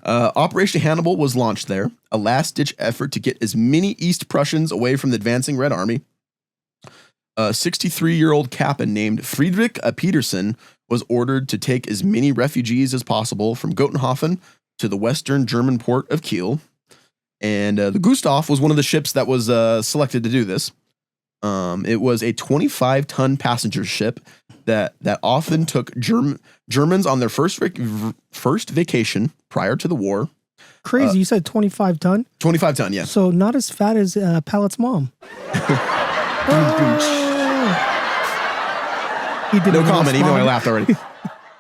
Operation Hannibal was launched there, a last-ditch effort to get as many East Prussians away from the advancing Red Army. A 63-year-old captain named Friedrich Petersen was ordered to take as many refugees as possible from Gotenhofen to the western German port of Kiel. And the Gustloff was one of the ships that was selected to do this. It was a 25-ton passenger ship that often took Germans on their first vacation prior to the war. Crazy, you said 25 ton? 25 ton, yeah. So not as fat as Pallet's mom. He didn't No even comment, even though I respond. laughed already.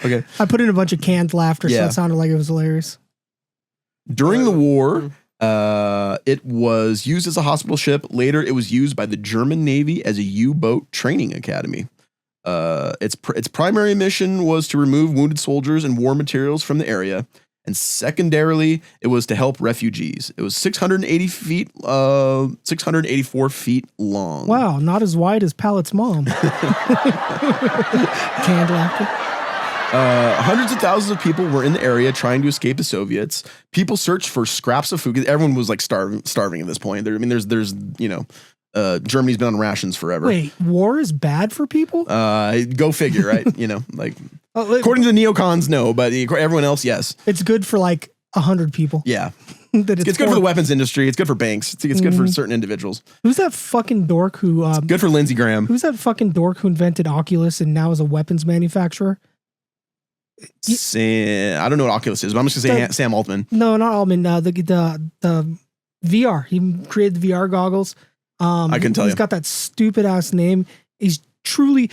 Okay. I put in a bunch of canned laughter, so Yeah. it sounded like it was hilarious. During the war, it was used as a hospital ship. Later, it was used by the German Navy as a U-boat training academy. Its primary mission was to remove wounded soldiers and war materials from the area. And secondarily, it was to help refugees. It was 684 feet long. Wow, not as wide as Pallet's mom. Canned laughter. Hundreds of thousands of people were in the area trying to escape the Soviets. People searched for scraps of food because everyone was like starving at this point. There's Germany's been on rations forever. Wait, war is bad for people? Go figure, right? Like Oh, according to the neocons, no, but everyone else, yes. it's good for like 100 people. Yeah, That it's good for the weapons industry. It's good for banks. It's good for certain individuals. Who's that fucking dork who? Good for Lindsey Graham. Who's that fucking dork who invented Oculus and now is a weapons manufacturer? I don't know what Oculus is, but I'm just gonna say Sam Altman. No, not Altman. The VR. He created the VR goggles. I can tell He's you. got that stupid ass name. He's truly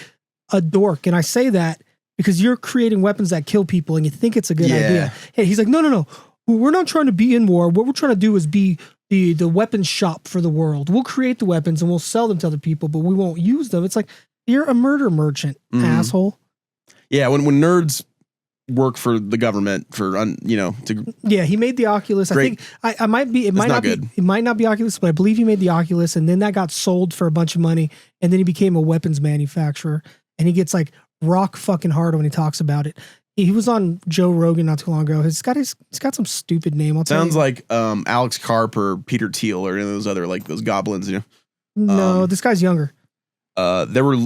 a dork, and I say that because you're creating weapons that kill people, and you think it's a good idea. Hey, he's like, no. We're not trying to be in war. What we're trying to do is be the weapons shop for the world. We'll create the weapons and we'll sell them to other people, but we won't use them. It's like you're a murder merchant, asshole. Yeah, when nerds work for the government Yeah, he made the Oculus. Great. I think I might be. It might not not be. It might not be Oculus, but I believe he made the Oculus, and then that got sold for a bunch of money, and then he became a weapons manufacturer, and he gets like rock fucking hard when he talks about it. He was on Joe Rogan not too long ago. He's got some stupid name. sounds like Alex Karp or Peter Thiel or any of those other like those goblins. No, this guy's younger. There were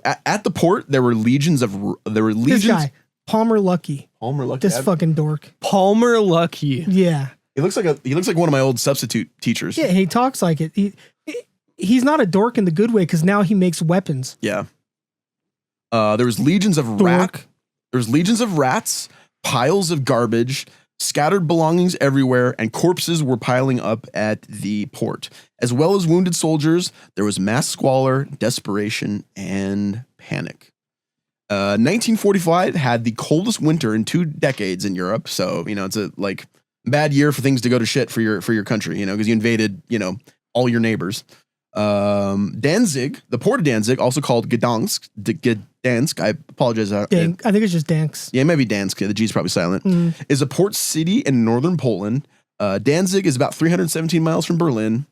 at the port there were legions. This guy, Palmer Luckey. Palmer Luckey. This fucking dork. Palmer Luckey. Yeah. He looks like one of my old substitute teachers. Yeah, he talks like it. He's not a dork in the good way because now he makes weapons. Yeah. There was legions of rats, piles of garbage, scattered belongings everywhere, and corpses were piling up at the port. As well as wounded soldiers, there was mass squalor, desperation, and panic. 1945 had the coldest winter in 2 decades in Europe, so it's a bad year for things to go to shit for your country, because you invaded all your neighbors. Danzig, the port of Danzig, also called Gdansk. I apologize. I think it's just Danks. Yeah, it might be Dansk. The G's probably silent. Is a port city in northern Poland. Danzig is about 317 miles from Berlin.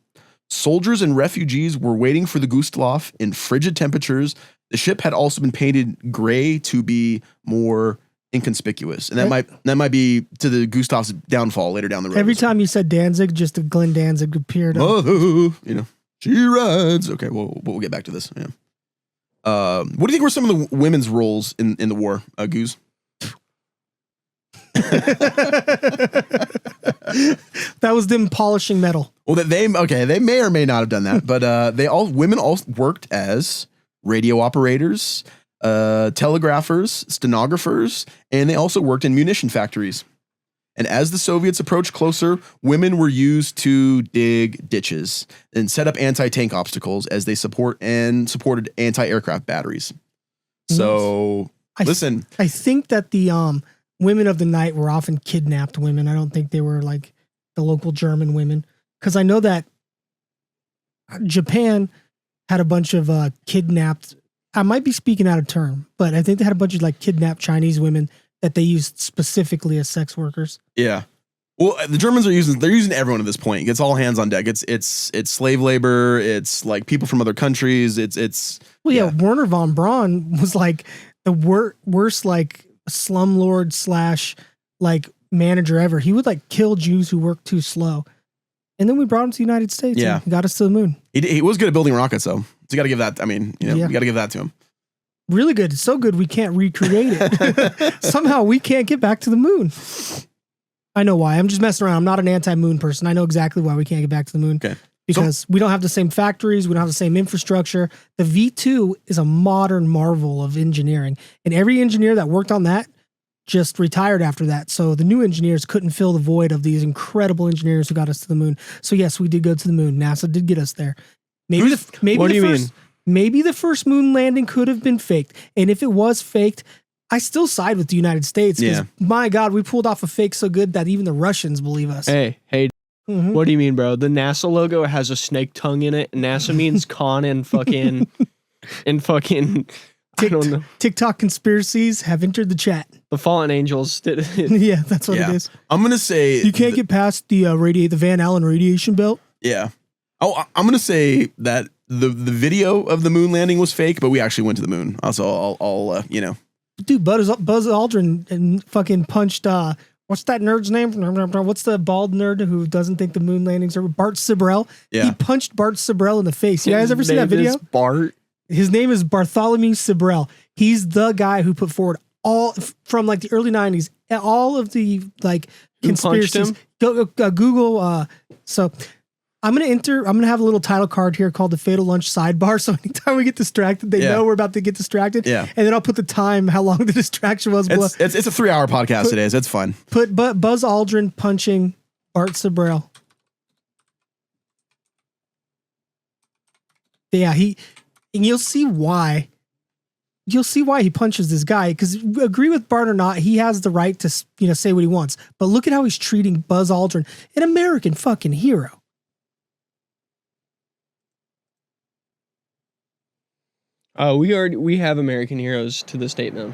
Soldiers and refugees were waiting for the Gustloff in frigid temperatures. The ship had also been painted gray to be more inconspicuous, and that might be to the Gustloff's downfall later down the road. Every time you said Danzig, just a Glenn Danzig appeared. She rides. Okay, we'll get back to this. Yeah. What do you think were some of the women's roles in the war, Goose? That was them polishing metal. Well, they may or may not have done that, but women all worked as radio operators, telegraphers, stenographers, and they also worked in munition factories. And as the Soviets approached closer, women were used to dig ditches and set up anti-tank obstacles as they supported anti-aircraft batteries. So, listen. I think that the women of the night were often kidnapped women. I don't think they were like the local German women. Because I know that Japan had a bunch of kidnapped, I might be speaking out of turn, but I think they had a bunch of like kidnapped Chinese women that they used specifically as sex workers. Yeah. Well, the Germans they're using everyone at this point. It's all hands on deck. It's slave labor. It's like people from other countries. Werner von Braun was like the worst like slumlord / like manager ever. He would like kill Jews who worked too slow. And then we brought him to the United States. Yeah. And got us to the moon. He was good at building rockets, though. So you got to give that. You got to give that to him. Really good. It's so good we can't recreate it. Somehow we can't get back to the moon. I know why. I'm just messing around. I'm not an anti-moon person. I know exactly why we can't get back to the moon. Okay. Because we don't have the same factories. We don't have the same infrastructure. The V2 is a modern marvel of engineering. And every engineer that worked on that just retired after that. So the new engineers couldn't fill the void of these incredible engineers who got us to the moon. So yes, we did go to the moon. NASA did get us there. What do you mean? maybe the first moon landing could have been faked. And if it was faked, I still side with the United States. Because my God, we pulled off a fake so good that even the Russians believe us. Hey, what do you mean, bro? The NASA logo has a snake tongue in it. NASA means con and fucking I don't know. TikTok conspiracies have entered the chat. The fallen angels did it. Yeah, that's what it is. I'm gonna say you can't get past the Van Allen radiation belt. Yeah. Oh, I'm gonna say that the video of the moon landing was fake, but we actually went to the moon. Also, I'll you know. Dude, Buzz Aldrin and fucking punched. What's that nerd's name? What's the bald nerd who doesn't think the moon landings are Bart Sibrel? Yeah. He punched Bart Sibrel in the face. You guys ever seen that video? Bart. His name is Bartholomew Sibrel. He's the guy who put forward all from like the early 90s, all of the like conspiracies. Go Google. So I'm gonna have a little title card here called the Fatal Lunch Sidebar. So anytime we get distracted, they know we're about to get distracted. Yeah. And then I'll put the time, how long the distraction was. It's a 3-hour podcast today, so it's fun. Put Buzz Aldrin punching Bart Sibrel. Yeah, and you'll see why. You'll see why he punches this guy, because agree with Bart or not, he has the right to say what he wants. But look at how he's treating Buzz Aldrin, an American fucking hero. Oh, we have American heroes to this date now.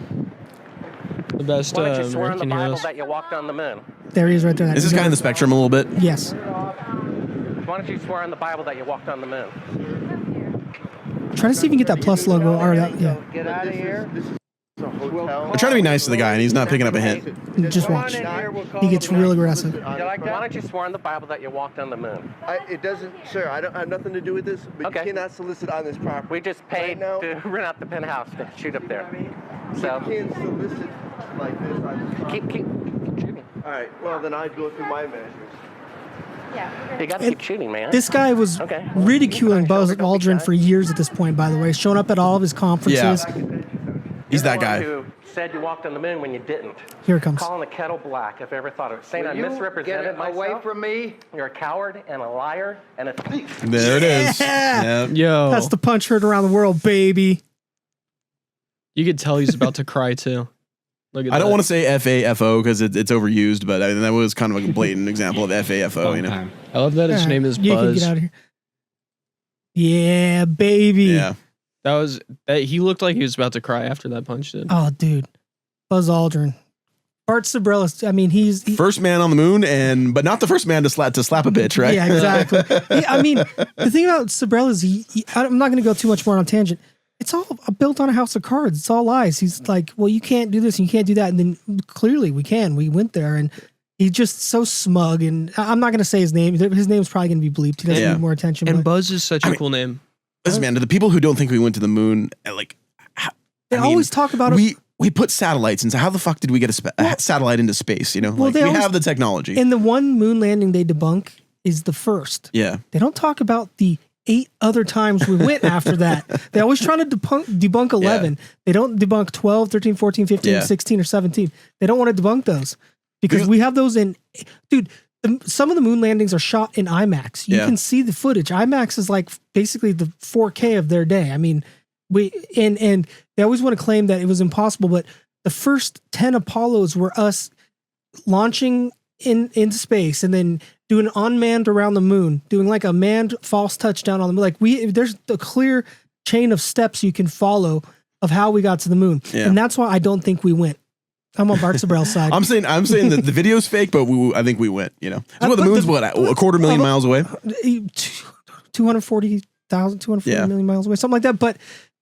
The best Why don't you swear American in the Bible heroes. That you walked on the moon? There he is right there. Is this guy in the spectrum a little bit? Yes. Why don't you swear in the Bible that you walked on the moon? Try to see if you can get that plus logo or that. Yeah. Get out of here. I'm trying to be nice to the guy, and he's not picking up a hint. Just watch. He gets real aggressive. Why don't you swear in the Bible that you walked on the moon? It doesn't, sir. I have nothing to do with this. But you cannot solicit on this property. We just paid to rent out the penthouse to shoot up there. So you can't solicit like this on this property. keep shooting. All right. Well, then I'd go through my measures. You got to keep shooting, man. This guy was ridiculing Buzz Aldrin for years at this point, by the way, showing up at all of his conferences. Yeah. He's that guy. Who said you walked on the moon when you didn't. Here it comes. Calling the kettle black, if I ever thought of it. Saying I misrepresented myself. Away from me. You're a coward and a liar and a thief. There it is. Yeah. Yo. That's the punch heard around the world, baby. You could tell he's about to cry too. Look at I don't want to say FAFO because it's overused, but I mean, that was kind of a blatant example of FAFO, you know. I love that his name is You can Buzz. get out of here. Yeah, baby. Yeah. He looked like he was about to cry after that punch did. Oh, dude. Buzz Aldrin. Bart Sibrel, I mean, he's First man on the moon, but not the first man to slap a bitch, right? Yeah, exactly. I mean, the thing about Sibrel is I'm not going to go too much more on a tangent. It's all built on a house of cards. It's all lies. He's like, well, you can't do this and you can't do that. And then clearly we can. We went there and he's just so smug. And I'm not going to say his name. His name's probably going to be bleeped. He doesn't need more attention. And Buzz is such a cool name. Listen, man, to the people who don't think we went to the moon, like, they always talk about it. We put satellites into. How the fuck did we get a satellite into space? You know, we have the technology. And the one moon landing they debunk is the first. Yeah. They don't talk about the 8 other times we went after that. They always try to debunk 11. Yeah. They don't debunk 12, 13, 14, 15, 16, or 17. They don't want to debunk those because we have those in. Dude, some of the moon landings are shot in IMAX. You can see the footage. IMAX is like basically the 4K of their day. I mean, and they always want to claim that it was impossible, but the first 10 Apollos were us launching into space and then doing unmanned around the moon, doing like a manned false touchdown on the moon. Like there's a clear chain of steps you can follow of how we got to the moon. Yeah. And that's why I don't think we went. I'm on Bart Sibrel's side. I'm saying that the video's fake, but I think we went, you know. The moon's a 250,000 miles away? 240,000, 240 million miles away, something like that. But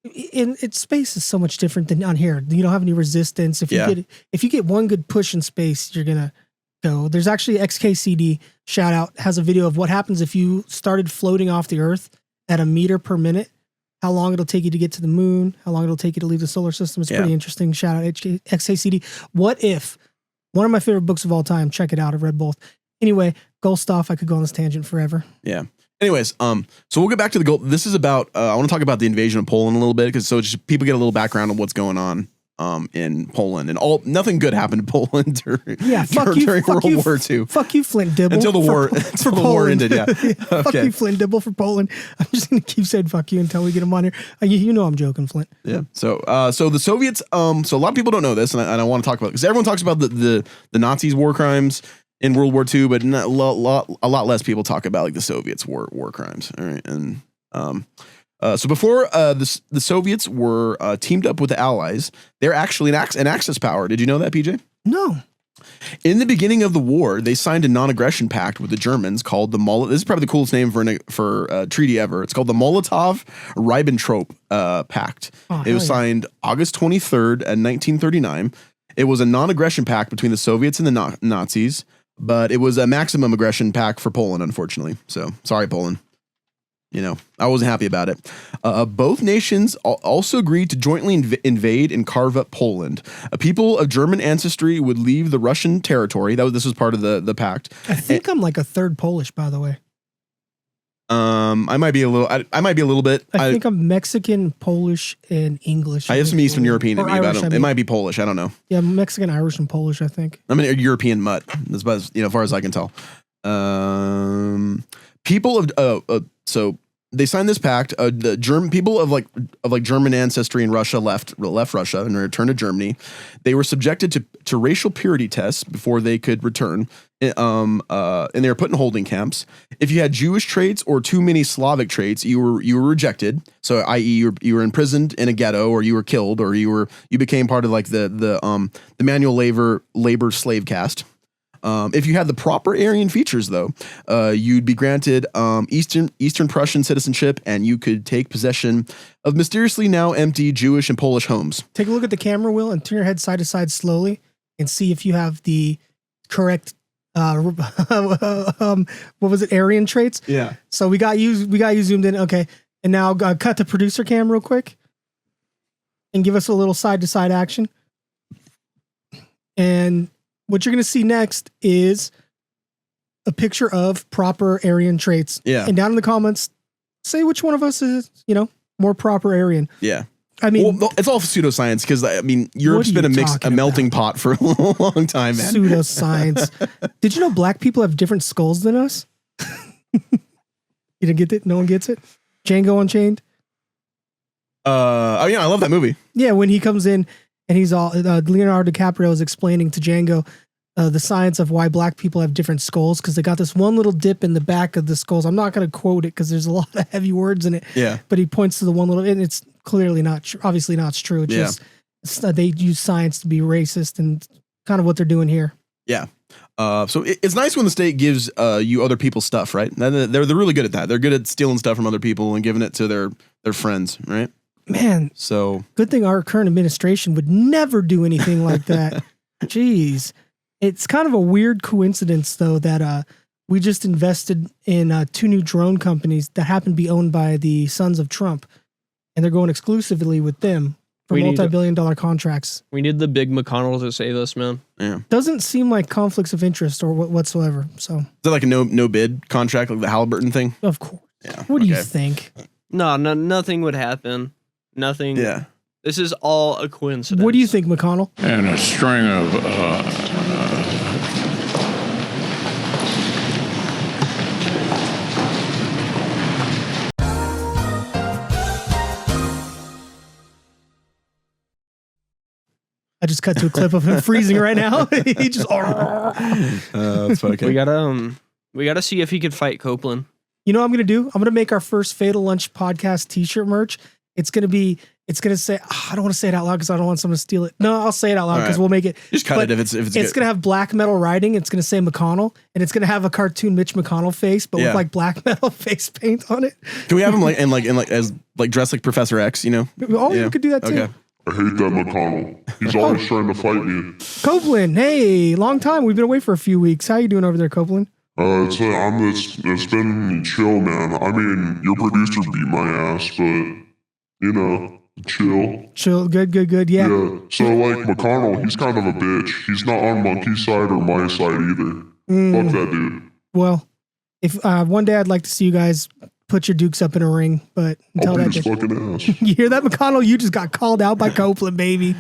its space is so much different than on here. You don't have any resistance. If you get one good push in space, you're gonna go. There's actually XKCD, shout out, has a video of what happens if you started floating off the Earth at a meter per minute. How long it'll take you to get to the moon, how long it'll take you to leave the solar system. It's pretty interesting. Shout out XKCD. What if, one of my favorite books of all time, check it out. I've read both. Anyway, Gustloff, I could go on this tangent forever. Yeah. Anyways, so we'll get back to the goal. This is about, I want to talk about the invasion of Poland a little bit, because so just people get a little background on what's going on. in Poland, and nothing good happened to Poland during fuck World you, War II. Fuck you, Flint Dibble. Until the war ended, yeah. Fuck you, Flint Dibble, for Poland. I'm just gonna keep saying fuck you until we get him on here. You know I'm joking, Flint. Yeah. So the Soviets. So a lot of people don't know this, and I want to talk about it because everyone talks about the Nazis' war crimes in World War II, but a lot less people talk about like the Soviets' war crimes. All right, and so before the Soviets were teamed up with the Allies, they're actually an Axis power. Did you know that, PJ? No. In the beginning of the war, they signed a non-aggression pact with the Germans called the This is probably the coolest name for a treaty ever. It's called the Molotov-Ribbentrop Pact. It was signed August 23rd, 1939. It was a non-aggression pact between the Soviets and the Nazis, but it was a maximum aggression pact for Poland, unfortunately. So sorry, Poland. You know, I wasn't happy about it. Both nations also agreed to jointly invade and carve up Poland. People of German ancestry would leave the Russian territory. This was part of the pact. I think I'm like a third Polish, by the way. I might be a little. I might be a little bit. I think I'm Mexican, Polish, and English. I have some Eastern European in me, but Irish, it might be Polish. I don't know. Yeah, Mexican, Irish, and Polish. I think I'm a European mutt, as far as I can tell. People of so they signed this pact. The German people of German ancestry in Russia left Russia and returned to Germany. They were subjected to racial purity tests before they could return. And they were put in holding camps. If you had Jewish traits or too many Slavic traits, you were rejected. So, i.e., you were imprisoned in a ghetto, or you were killed, or you became part of like the manual labor slave caste. If you had the proper Aryan features, though, you'd be granted Eastern Prussian citizenship, and you could take possession of mysteriously now empty Jewish and Polish homes. Take a look at the camera, Will, and turn your head side to side slowly, and see if you have the correct. What was it? Aryan traits. Yeah. So we got you zoomed in. Okay, and now cut the producer cam real quick, and give us a little side to side action. And what you're going to see next is a picture of proper Aryan traits. Yeah. And down in the comments, say which one of us is, more proper Aryan. Yeah. I mean, it's all pseudoscience because Europe's been a melting pot for a long time, man. Pseudoscience. Did you know black people have different skulls than us? You didn't get it? No one gets it? Django Unchained? I love that movie. Yeah, when he comes in and he's all Leonardo DiCaprio is explaining to Django the science of why black people have different skulls because they got this one little dip in the back of the skulls. I'm not going to quote it because there's a lot of heavy words in it. Yeah. But he points to the one little, and it's clearly not true. Obviously not true. It's just they use science to be racist and kind of what they're doing here. Yeah. So it's nice when the state gives you other people's stuff, right? They're really good at that. They're good at stealing stuff from other people and giving it to their friends, right? Man, so good thing our current administration would never do anything like that. Jeez. It's kind of a weird coincidence, though, that we just invested in 2 new drone companies that happen to be owned by the sons of Trump, and they're going exclusively with them for multi-billion-dollar contracts. We need the big McConnell to save us, man. Yeah, doesn't seem like conflicts of interest or whatsoever. So, is it like a no bid contract, like the Halliburton thing? Of course. Yeah. What do you think? No, nothing would happen. Nothing. Yeah. This is all a coincidence. What do you think, McConnell? And a string of I just cut to a clip of him freezing right now. He just. That's okay. We gotta see if he could fight Copeland. You know what I'm gonna do? I'm gonna make our first Fatal Lunch podcast T-shirt merch. It's gonna say. I don't want to say it out loud because I don't want someone to steal it. No, I'll say it out loud because we'll make it. Just cut it if it's good. It's gonna have black metal writing. It's gonna say McConnell, and it's gonna have a cartoon Mitch McConnell face, but with like black metal face paint on it. Can we have him as dressed like Professor X? You could do that too. Okay. I hate that McConnell. He's always trying to fight me. Copeland, hey, long time. We've been away for a few weeks. How you doing over there, Copeland? It's been chill, man. I mean, your producer beat my ass, but chill. Chill, good, yeah. Yeah. So like McConnell, he's kind of a bitch. He's not on Monkey's side or my side either. Fuck that dude. Well, if one day I'd like to see you guys put your dukes up in a ring, but until I'll that beat his fucking ass. You hear that, McConnell? You just got called out by Copeland, baby.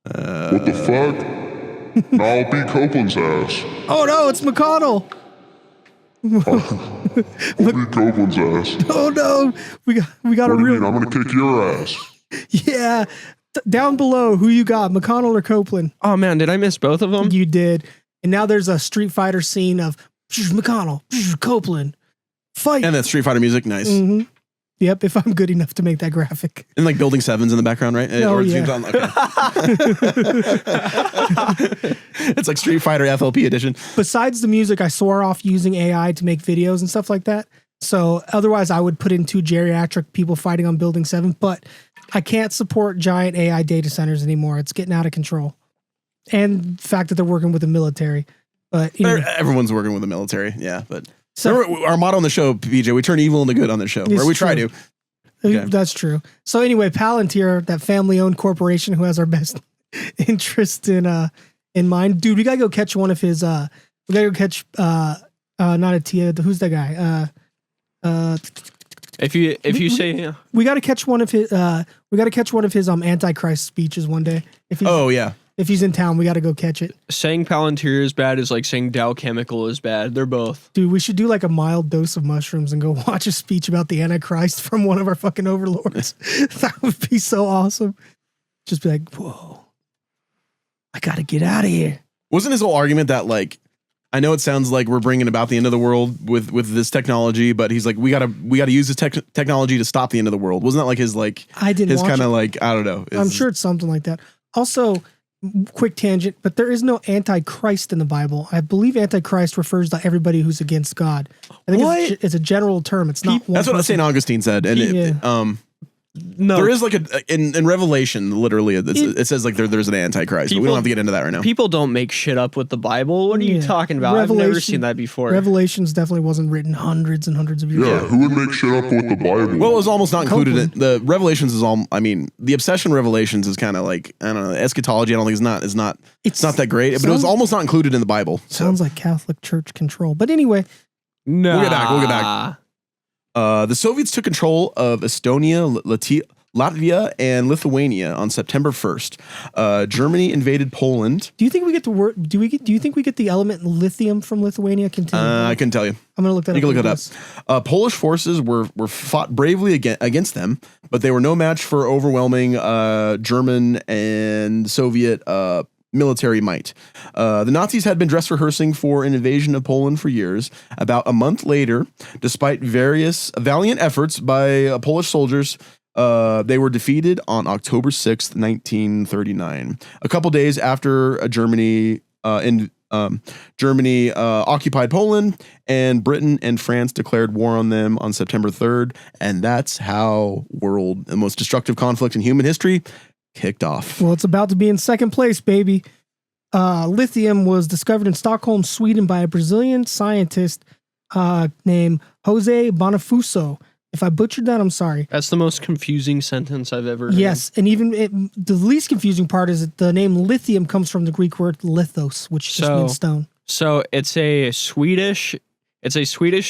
What the fuck? Now I'll beat Copeland's ass. Oh no, it's McConnell. I'll beat Copeland's ass. Oh no, we got What a do you real. mean? I'm gonna kick your ass. Yeah, down below, who you got, McConnell or Copeland? Oh man, did I miss both of them? You did, and now there's a Street Fighter scene of McConnell, Copeland, fight. And that Street Fighter music, nice. Mhm. Yep, if I'm good enough to make that graphic. And like Building 7's in the background, right? Oh, yeah. Okay. It's like Street Fighter FLP edition. Besides the music, I swore off using AI to make videos and stuff like that. So otherwise, I would put in 2 geriatric people fighting on Building 7, but I can't support giant AI data centers anymore. It's getting out of control. And the fact that they're working with the military. But anyway, Everyone's working with the military, yeah. But so, remember our motto on the show, PJ, we turn evil into good on the show. Or we try to. Okay. That's true. So anyway, Palantir, that family-owned corporation who has our best interest in mind. Dude, we gotta go catch one of his we gotta go catch not a Tia, who's that guy? If you say we gotta catch one of his Antichrist speeches one day. If he's in town, we gotta go catch it. saying Palantir is bad is like saying Dow Chemical is bad. They're both. Dude, we should do like a mild dose of mushrooms and go watch a speech about the Antichrist from one of our fucking overlords. That would be so awesome. Just be like, whoa, I gotta get out of here. Wasn't his whole argument that like, I know it sounds like we're bringing about the end of the world with this technology, but he's like, we gotta use this technology to stop the end of the world. Wasn't that like his like? I didn't. His watch kind it. of like, I don't know. I'm sure it's something like that. Also, quick tangent, but there is no Antichrist in the Bible. I believe Antichrist refers to everybody who's against God. I think it's a general term. It's not. That's what St. Augustine said, and No, there is like in Revelation, literally, it says like there's an Antichrist. But we don't have to get into that right now. People don't make shit up with the Bible. What are you talking about? I've never seen that before. Revelations definitely wasn't written hundreds and hundreds of years Yeah, ago. who would make shit up with the Bible? Well, it was almost not included. Copeland. The Revelations is all. I mean, the obsession Revelations is kind of like, I don't know, eschatology. I don't think is not that great. But it was almost not included in the Bible. Sounds like Catholic Church control. But anyway, No, We'll get back. The Soviets took control of Estonia, Latvia, and Lithuania on September 1st. Germany invaded Poland. do you think we get the word? Do you think we get the element lithium from Lithuania? Continue. I couldn't tell you. I'm gonna look that up. You can look it up. Polish forces were fought bravely against them, but they were no match for overwhelming German and Soviet military might. The Nazis had been dress rehearsing for an invasion of Poland for years. About a month later, despite various valiant efforts by Polish soldiers, they were defeated on October 6th, 1939. A couple days after Germany occupied Poland, and Britain and France declared war on them on September 3rd. And that's how the most destructive conflict in human history kicked off. Well, it's about to be in second place, baby. Lithium was discovered in Stockholm, Sweden by a Brazilian scientist named Jose Bonifuso. If I butchered that, I'm sorry. That's the most confusing sentence I've ever heard. Yes, and even the least confusing part is that the name lithium comes from the Greek word lithos, which just means stone. So it's a Swedish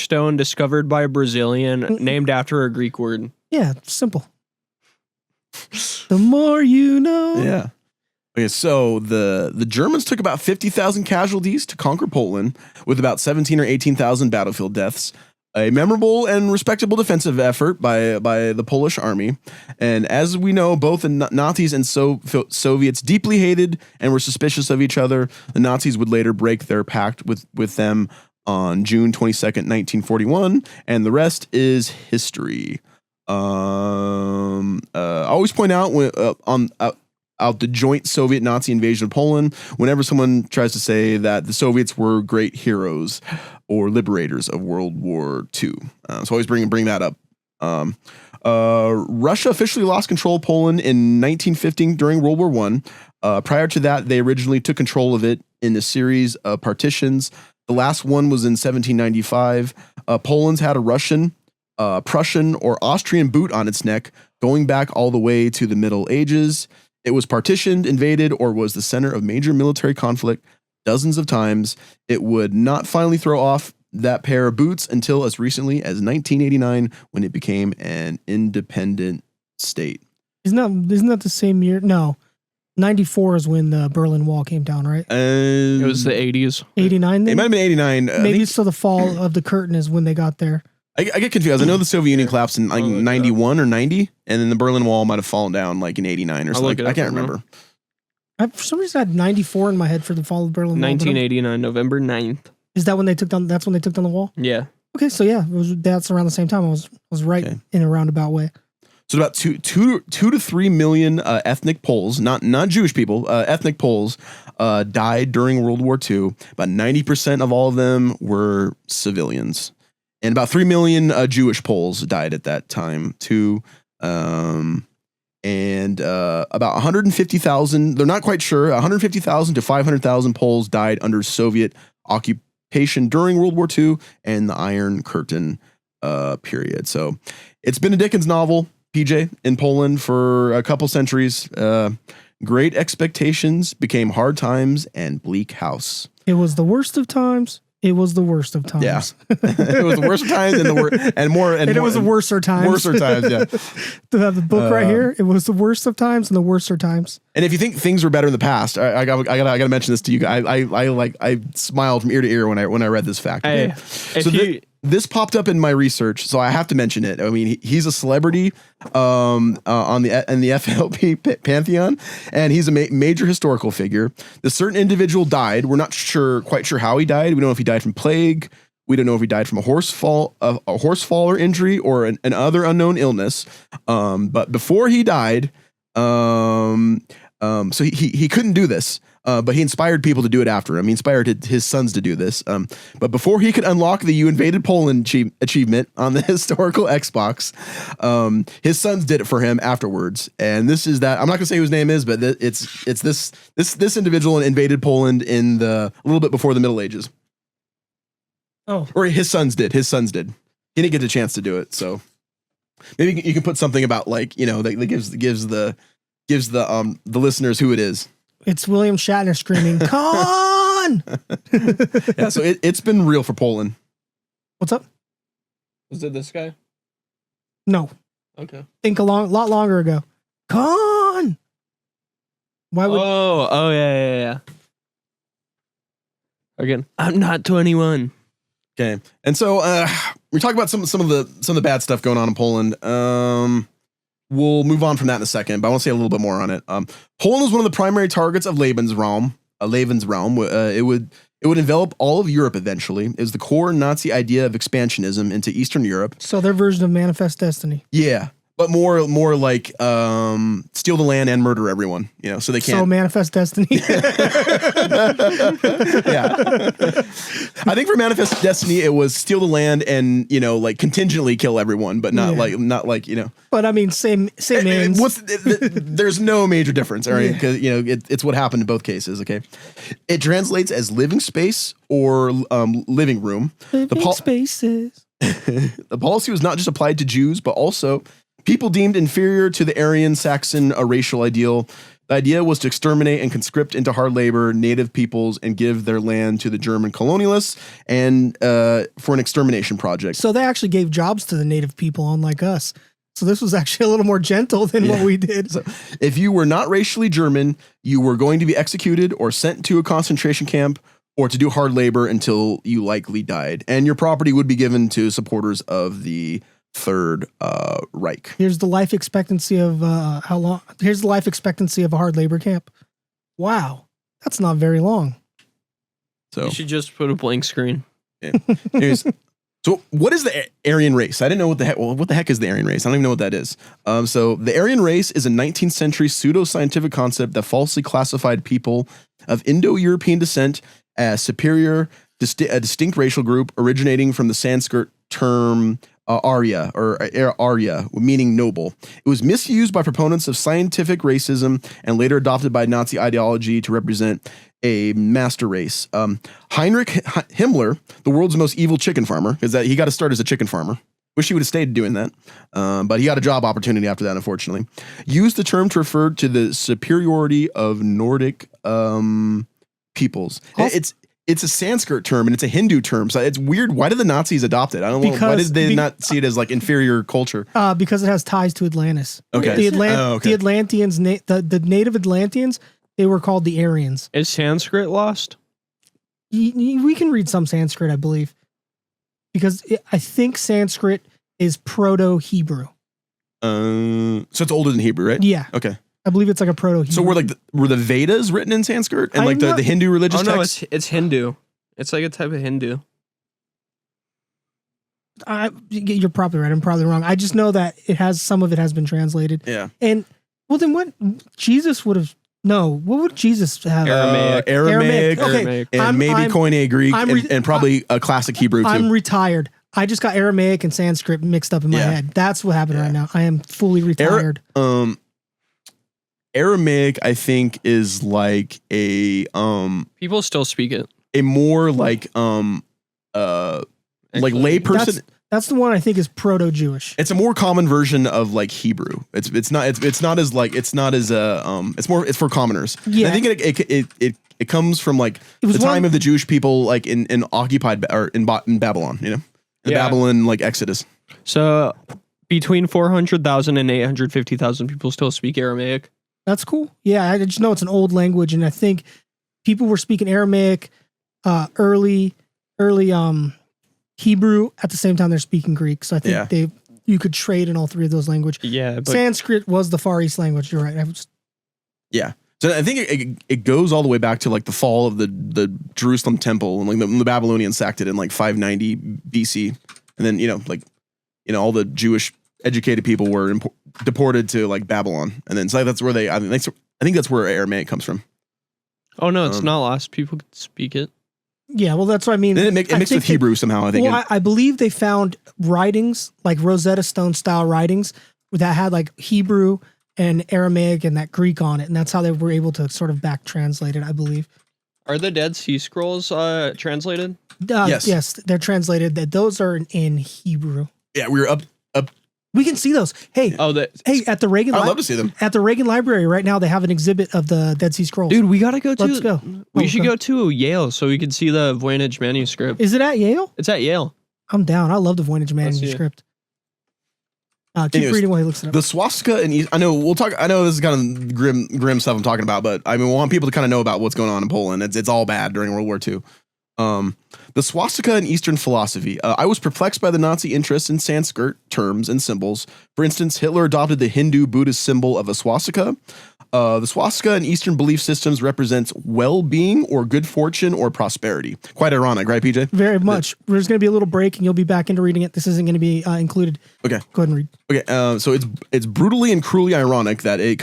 stone discovered by a Brazilian, named after a Greek word. Yeah, simple. The more you know. Yeah. Okay, so the Germans took about 50,000 casualties to conquer Poland, with about 17 or 18,000 battlefield deaths. A memorable and respectable defensive effort by the Polish army. And as we know, both the Nazis and Soviets deeply hated and were suspicious of each other. The Nazis would later break their pact with them on June 22nd, 1941, and the rest is history. I always point out out the joint Soviet-Nazi invasion of Poland whenever someone tries to say that the Soviets were great heroes or liberators of World War II. So always bring that up. Russia officially lost control of Poland in 1915 during World War I. Prior to that, they originally took control of it in a series of partitions. The last one was in 1795. Poland's had a Russian, Prussian, or Austrian boot on its neck, going back all the way to the Middle Ages. It was partitioned, invaded, or was the center of major military conflict dozens of times. It would not finally throw off that pair of boots until as recently as 1989, when it became an independent state. Isn't that the same year? No. 94 is when the Berlin Wall came down, right? It was the 80s. 89 then? It might have been 89. Maybe so the fall of the curtain is when they got there. I get confused. I know the Soviet Union collapsed in like 91 or 90, and then the Berlin Wall might have fallen down like in 89 or something. I can't remember. For some reason, I had 94 in my head for the fall of the Berlin Wall. 1989, November 9th. Is that when they took down? That's when they took down the wall. Yeah. Okay, so yeah, that's around the same time. I was right in a roundabout way. So about 2 to 3 million ethnic Poles, not Jewish people, ethnic Poles, died during World War II. About 90% of all of them were civilians, and about 3 million Jewish Poles died at that time too. And about 150,000, they're not quite sure, 150,000 to 500,000 Poles died under Soviet occupation during World War II and the Iron Curtain period. So it's been a Dickens novel, PJ, in Poland for a couple centuries. Great expectations became hard times and bleak house. It was the worst of times. It was the worst of times. Yeah, it was the worst of times and it was the worser times. Worser times, yeah. To have the book right here, it was the worst of times and the worser times. And if you think things were better in the past, I gotta mention this to you. I smiled from ear to ear when I read this fact. Hey, so this popped up in my research, so I have to mention it. I mean, he's a celebrity in the FLP pantheon, and he's a major historical figure. The certain individual died. We're not quite sure how he died. We don't know if he died from plague. We don't know if he died from a horse fall or injury or an other unknown illness. But before he died, so he couldn't do this. But he inspired people to do it after him. He inspired his sons to do this. But before he could unlock the "You Invaded Poland" achievement on the historical Xbox, his sons did it for him afterwards. And this is that. I'm not gonna say who his name is, but it's this individual invaded Poland in a little bit before the Middle Ages. Oh, or his sons did. He didn't get the chance to do it. So maybe you can put something about that gives the listeners who it is. It's William Shatner screaming, "Con!" Yeah, so it's been real for Poland. What's up? Was it this guy? No. Okay. Think a lot longer ago. Con! Why would? Oh yeah. Again, I'm not 21. Okay, and so we talk about some of the bad stuff going on in Poland. We'll move on from that in a second, but I want to say a little bit more on it. Poland was one of the primary targets of Lebensraum. It would envelop all of Europe eventually. It was the core Nazi idea of expansionism into Eastern Europe. So their version of Manifest Destiny. Yeah, but more like steal the land and murder everyone. So they can't. So Manifest Destiny. Yeah. I think for Manifest Destiny, it was steal the land and contingently kill everyone, but not like. But I mean, same aims. There's no major difference, all right? Because it's what happened in both cases. Okay, it translates as living space or living room. Spaces. The policy was not just applied to Jews, but also people deemed inferior to the Aryan Saxon racial ideal. The idea was to exterminate and conscript into hard labor native peoples and give their land to the German colonialists and for an extermination project. So they actually gave jobs to the native people, unlike us. So this was actually a little more gentle than what we did. So if you were not racially German, you were going to be executed or sent to a concentration camp or to do hard labor until you likely died. And your property would be given to supporters of the Third Reich. Here's the life expectancy of how long? Here's the life expectancy of a hard labor camp. Wow, that's not very long. So you should just put a blank screen. Yeah. Anyways, so what is the Aryan race? I didn't know what the heck. Well, what the heck is the Aryan race? I don't even know what that is. So the Aryan race is a 19th century pseudo-scientific concept that falsely classified people of Indo-European descent as superior, a distinct racial group originating from the Sanskrit term Arya, or Arya, meaning noble. It was misused by proponents of scientific racism and later adopted by Nazi ideology to represent a master race. Heinrich Himmler, the world's most evil chicken farmer, because he got to start as a chicken farmer. Wish he would have stayed doing that. But he got a job opportunity after that, unfortunately. Used the term to refer to the superiority of Nordic peoples. it's a Sanskrit term and it's a Hindu term. So it's weird. Why did the Nazis adopt it? I don't know. Why did they not see it as like inferior culture? Because it has ties to Atlantis. Okay. The Atlanteans, the native Atlanteans, they were called the Aryans. Is Sanskrit lost? We can read some Sanskrit, I believe, because I think Sanskrit is Proto-Hebrew. So it's older than Hebrew, right? Yeah. Okay. I believe it's like a Proto-Hebrew. So were the Vedas written in Sanskrit and like the Hindu religious texts? No, it's Hindu. It's like a type of Hindu. You're probably right. I'm probably wrong. I just know that some of it has been translated. Yeah. And well, then what Jesus would have? No, what would Jesus have? Aramaic, Okay. and maybe Koine Greek, and probably a classic Hebrew too. I'm retired. I just got Aramaic and Sanskrit mixed up in my head. That's what happened right now. I am fully retired. Aramaic, I think, is like a people still speak it. A more like layperson. That's the one I think is Proto-Jewish. It's a more common version of like Hebrew. It's not as it's for commoners. Yeah, and I think it comes from like the time of the Jewish people like in occupied or in Babylon, you know, the Babylon like Exodus. So between 400,000 and 850,000 people still speak Aramaic. That's cool. Yeah, I just know it's an old language, and I think people were speaking Aramaic, early Hebrew at the same time they're speaking Greek. So I think you could trade in all three of those languages. Yeah, but Sanskrit was the Far East language. You're right. Yeah. So I think it goes all the way back to like the fall of the Jerusalem temple and like the Babylonians sacked it in like 590 BC, and then all the Jewish educated people were deported to like Babylon, and then so that's where I think that's where Aramaic comes from. Oh no, it's not lost. People could speak it. Yeah, well, that's what I mean. Then it mixed with Hebrew somehow. I think. Well, I believe they found writings like Rosetta Stone style writings that had like Hebrew and Aramaic and that Greek on it, and that's how they were able to sort of back translate it. I believe. Are the Dead Sea Scrolls translated? Yes, they're translated. That those are in Hebrew. Yeah, we were up. We can see those. Hey, at the Reagan. I'd love to see them at the Reagan Library right now. They have an exhibit of the Dead Sea Scrolls. Dude, we gotta go to. Let's go. We should go to Yale so we can see the Voynich manuscript. Is it at Yale? It's at Yale. I'm down. I love the Voynich manuscript. Keep reading while he looks it up. The swastika and I know we'll talk. I know this is kind of grim stuff I'm talking about, but I mean, we want people to kind of know about what's going on in Poland. It's all bad during World War II. The swastika in Eastern philosophy. I was perplexed by the Nazi interest in Sanskrit terms and symbols. For instance, Hitler adopted the Hindu Buddhist symbol of a swastika. The swastika in Eastern belief systems represents well-being or good fortune or prosperity. Quite ironic, right, PJ? Very much. There's going to be a little break, and you'll be back into reading it. This isn't going to be included. Okay. Go ahead and read. Okay. So it's brutally and cruelly ironic that it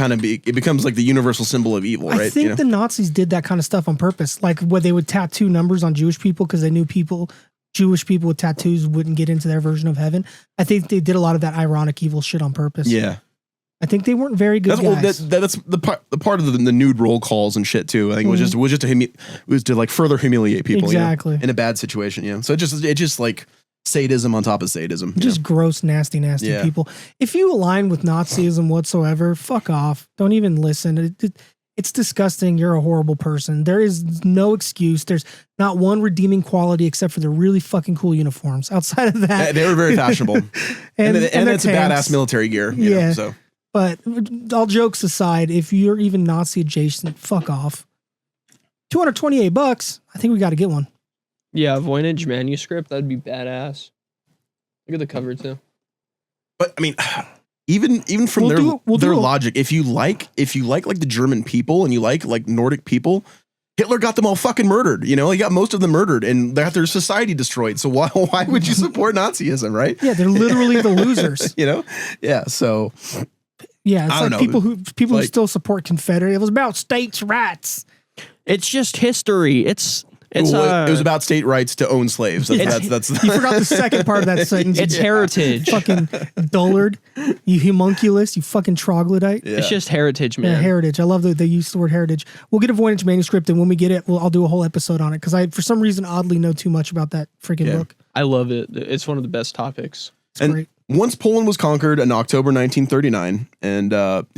becomes like the universal symbol of evil, right? I think the Nazis did that kind of stuff on purpose, like where they would tattoo numbers on Jewish people because they knew Jewish people with tattoos wouldn't get into their version of heaven. I think they did a lot of that ironic evil shit on purpose. Yeah. I think they weren't very good guys. That's the part of the nude roll calls and shit too. I think it was just to like further humiliate people, exactly, in a bad situation. Yeah, so it just like sadism on top of sadism. Just gross, nasty people. If you align with Nazism whatsoever, fuck off. Don't even listen. It's disgusting. You're a horrible person. There is no excuse. There's not one redeeming quality except for the really fucking cool uniforms. Outside of that, they were very fashionable, and it's a badass military gear. You know, so. But all jokes aside, if you're even Nazi adjacent, fuck off. $228. I think we got to get one. Yeah, Voynich manuscript. That'd be badass. Look at the cover too. But I mean, even from their logic, if you like like the German people and you like Nordic people, Hitler got them all fucking murdered. You know, he got most of them murdered and they got their society destroyed. So why would you support Nazism, right? Yeah, they're literally the losers. You know? Yeah. So. Yeah, it's like people who still support Confederate. It was about states' rights. It's just history. It was about state rights to own slaves. That's you forgot the second part of that sentence. It's heritage. Fucking dullard. You homunculus. You fucking troglodyte. Yeah. It's just heritage, man. Yeah, heritage. I love that they use the word heritage. We'll get a Voynich manuscript, and when we get it, I'll do a whole episode on it because I, for some reason, oddly know too much about that freaking book. I love it. It's one of the best topics. It's great. Once Poland was conquered in October 1939, and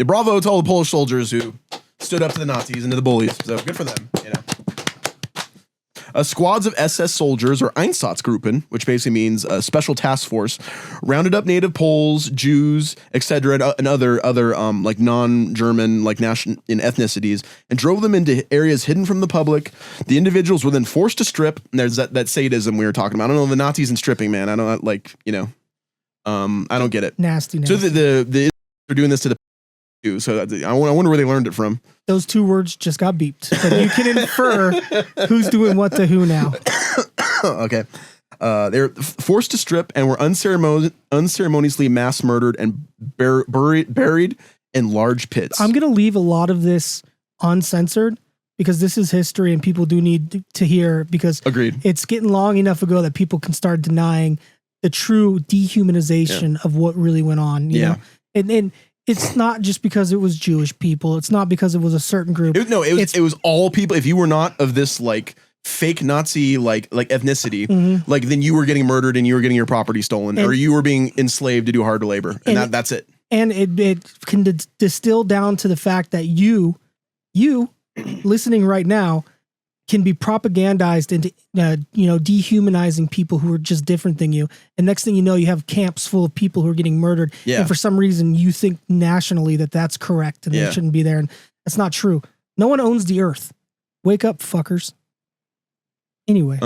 bravo to all the Polish soldiers who stood up to the Nazis and to the bullies. So good for them, you Squads of SS soldiers, or Einsatzgruppen, which basically means a special task force, rounded up native Poles, Jews, etc., and other like non-German like national in ethnicities, and drove them into areas hidden from the public. The individuals were then forced to strip. And there's that sadism we were talking about. I don't know the Nazis and stripping, man. I don't like, I don't get it. Nasty. So the they're doing this to the too. So I wonder where they learned it from. Those two words just got beeped. But you can infer who's doing what to who now. Okay. They're forced to strip and were unceremoniously mass murdered and buried in large pits. I'm going to leave a lot of this uncensored because this is history and people do need to hear, because Agreed. It's getting long enough ago that people can start denying the true dehumanization of what really went on. You know? And it's not just because it was Jewish people. It's not because it was a certain group. It was all people. If you were not of this like fake Nazi like ethnicity, like then you were getting murdered and you were getting your property stolen, or you were being enslaved to do hard labor, and that's it. And it can distill down to the fact that you listening right now can be propagandized into dehumanizing people who are just different than you, and next thing you know, you have camps full of people who are getting murdered, and for some reason you think nationally that that's correct and they shouldn't be there, and that's not true. No one owns the earth. Wake up, fuckers. Anyway,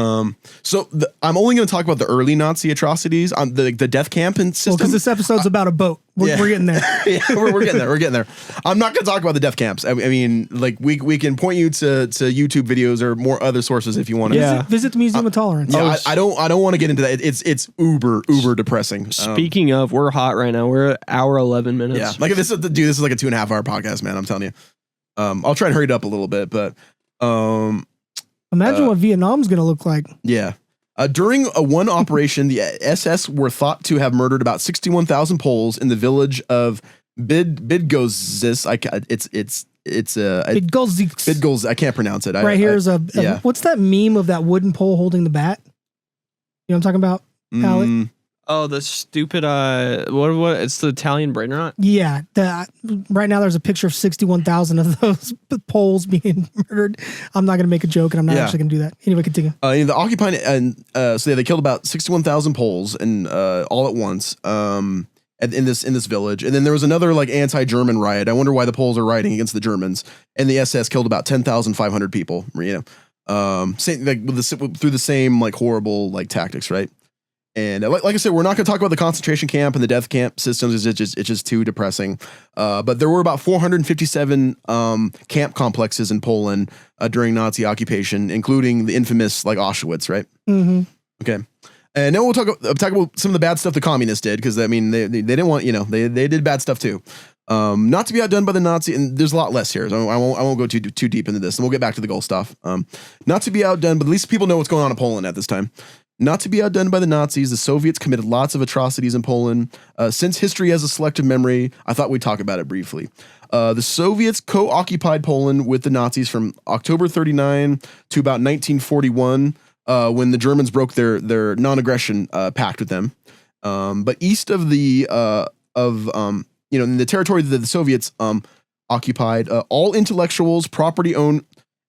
so I'm only going to talk about the early Nazi atrocities on the death camp and system. Because this episode's about a boat. We're getting there. We're getting there. We're getting there. I'm not going to talk about the death camps. I mean, like we can point you to YouTube videos or more other sources if you want to. Visit the Museum of Tolerance. Yeah, I don't want to get into that. It's uber depressing. Speaking of, we're hot right now. We're at hour 11 minutes. Yeah, like this is like a 2.5 hour podcast, man. I'm telling you. I'll try and hurry it up a little bit, but imagine what Vietnam's going to look like. Yeah. During one operation, the SS were thought to have murdered about 61,000 Poles in the village of Bydgoszcz. Bydgoszcz. I can't pronounce it. Here's what's that meme of that wooden pole holding the bat? You know what I'm talking about? Pallet? Oh, the stupid what? It's the Italian brain rot. Yeah, right now there's a picture of 61,000 of those poles being murdered. I'm not going to make a joke, and I'm not actually going to do that. Anyway, continue. The occupying and so they killed about 61,000 Poles and all at once in this village, and then there was another like anti-German riot. I wonder why the Poles are rioting against the Germans, and the SS killed about 10,500 people. Same like through the same like horrible like tactics, right? And like I said, we're not going to talk about the concentration camp and the death camp systems. It's just too depressing. But there were about 457 camp complexes in Poland during Nazi occupation, including the infamous like Auschwitz, right? Mm-hmm. Okay. And now we'll talk about some of the bad stuff the communists did, because I mean they didn't want they did bad stuff too. Not to be outdone by the Nazi, and there's a lot less here. So I won't go too deep into this, and we'll get back to the goal stuff. Not to be outdone, but at least people know what's going on in Poland at this time. Not to be outdone by the Nazis, the Soviets committed lots of atrocities in Poland. Since history has a selective memory, I thought we'd talk about it briefly. The Soviets co-occupied Poland with the Nazis from October 39 to about 1941, when the Germans broke their non-aggression pact with them. But east of in the territory that the Soviets occupied, all intellectuals, property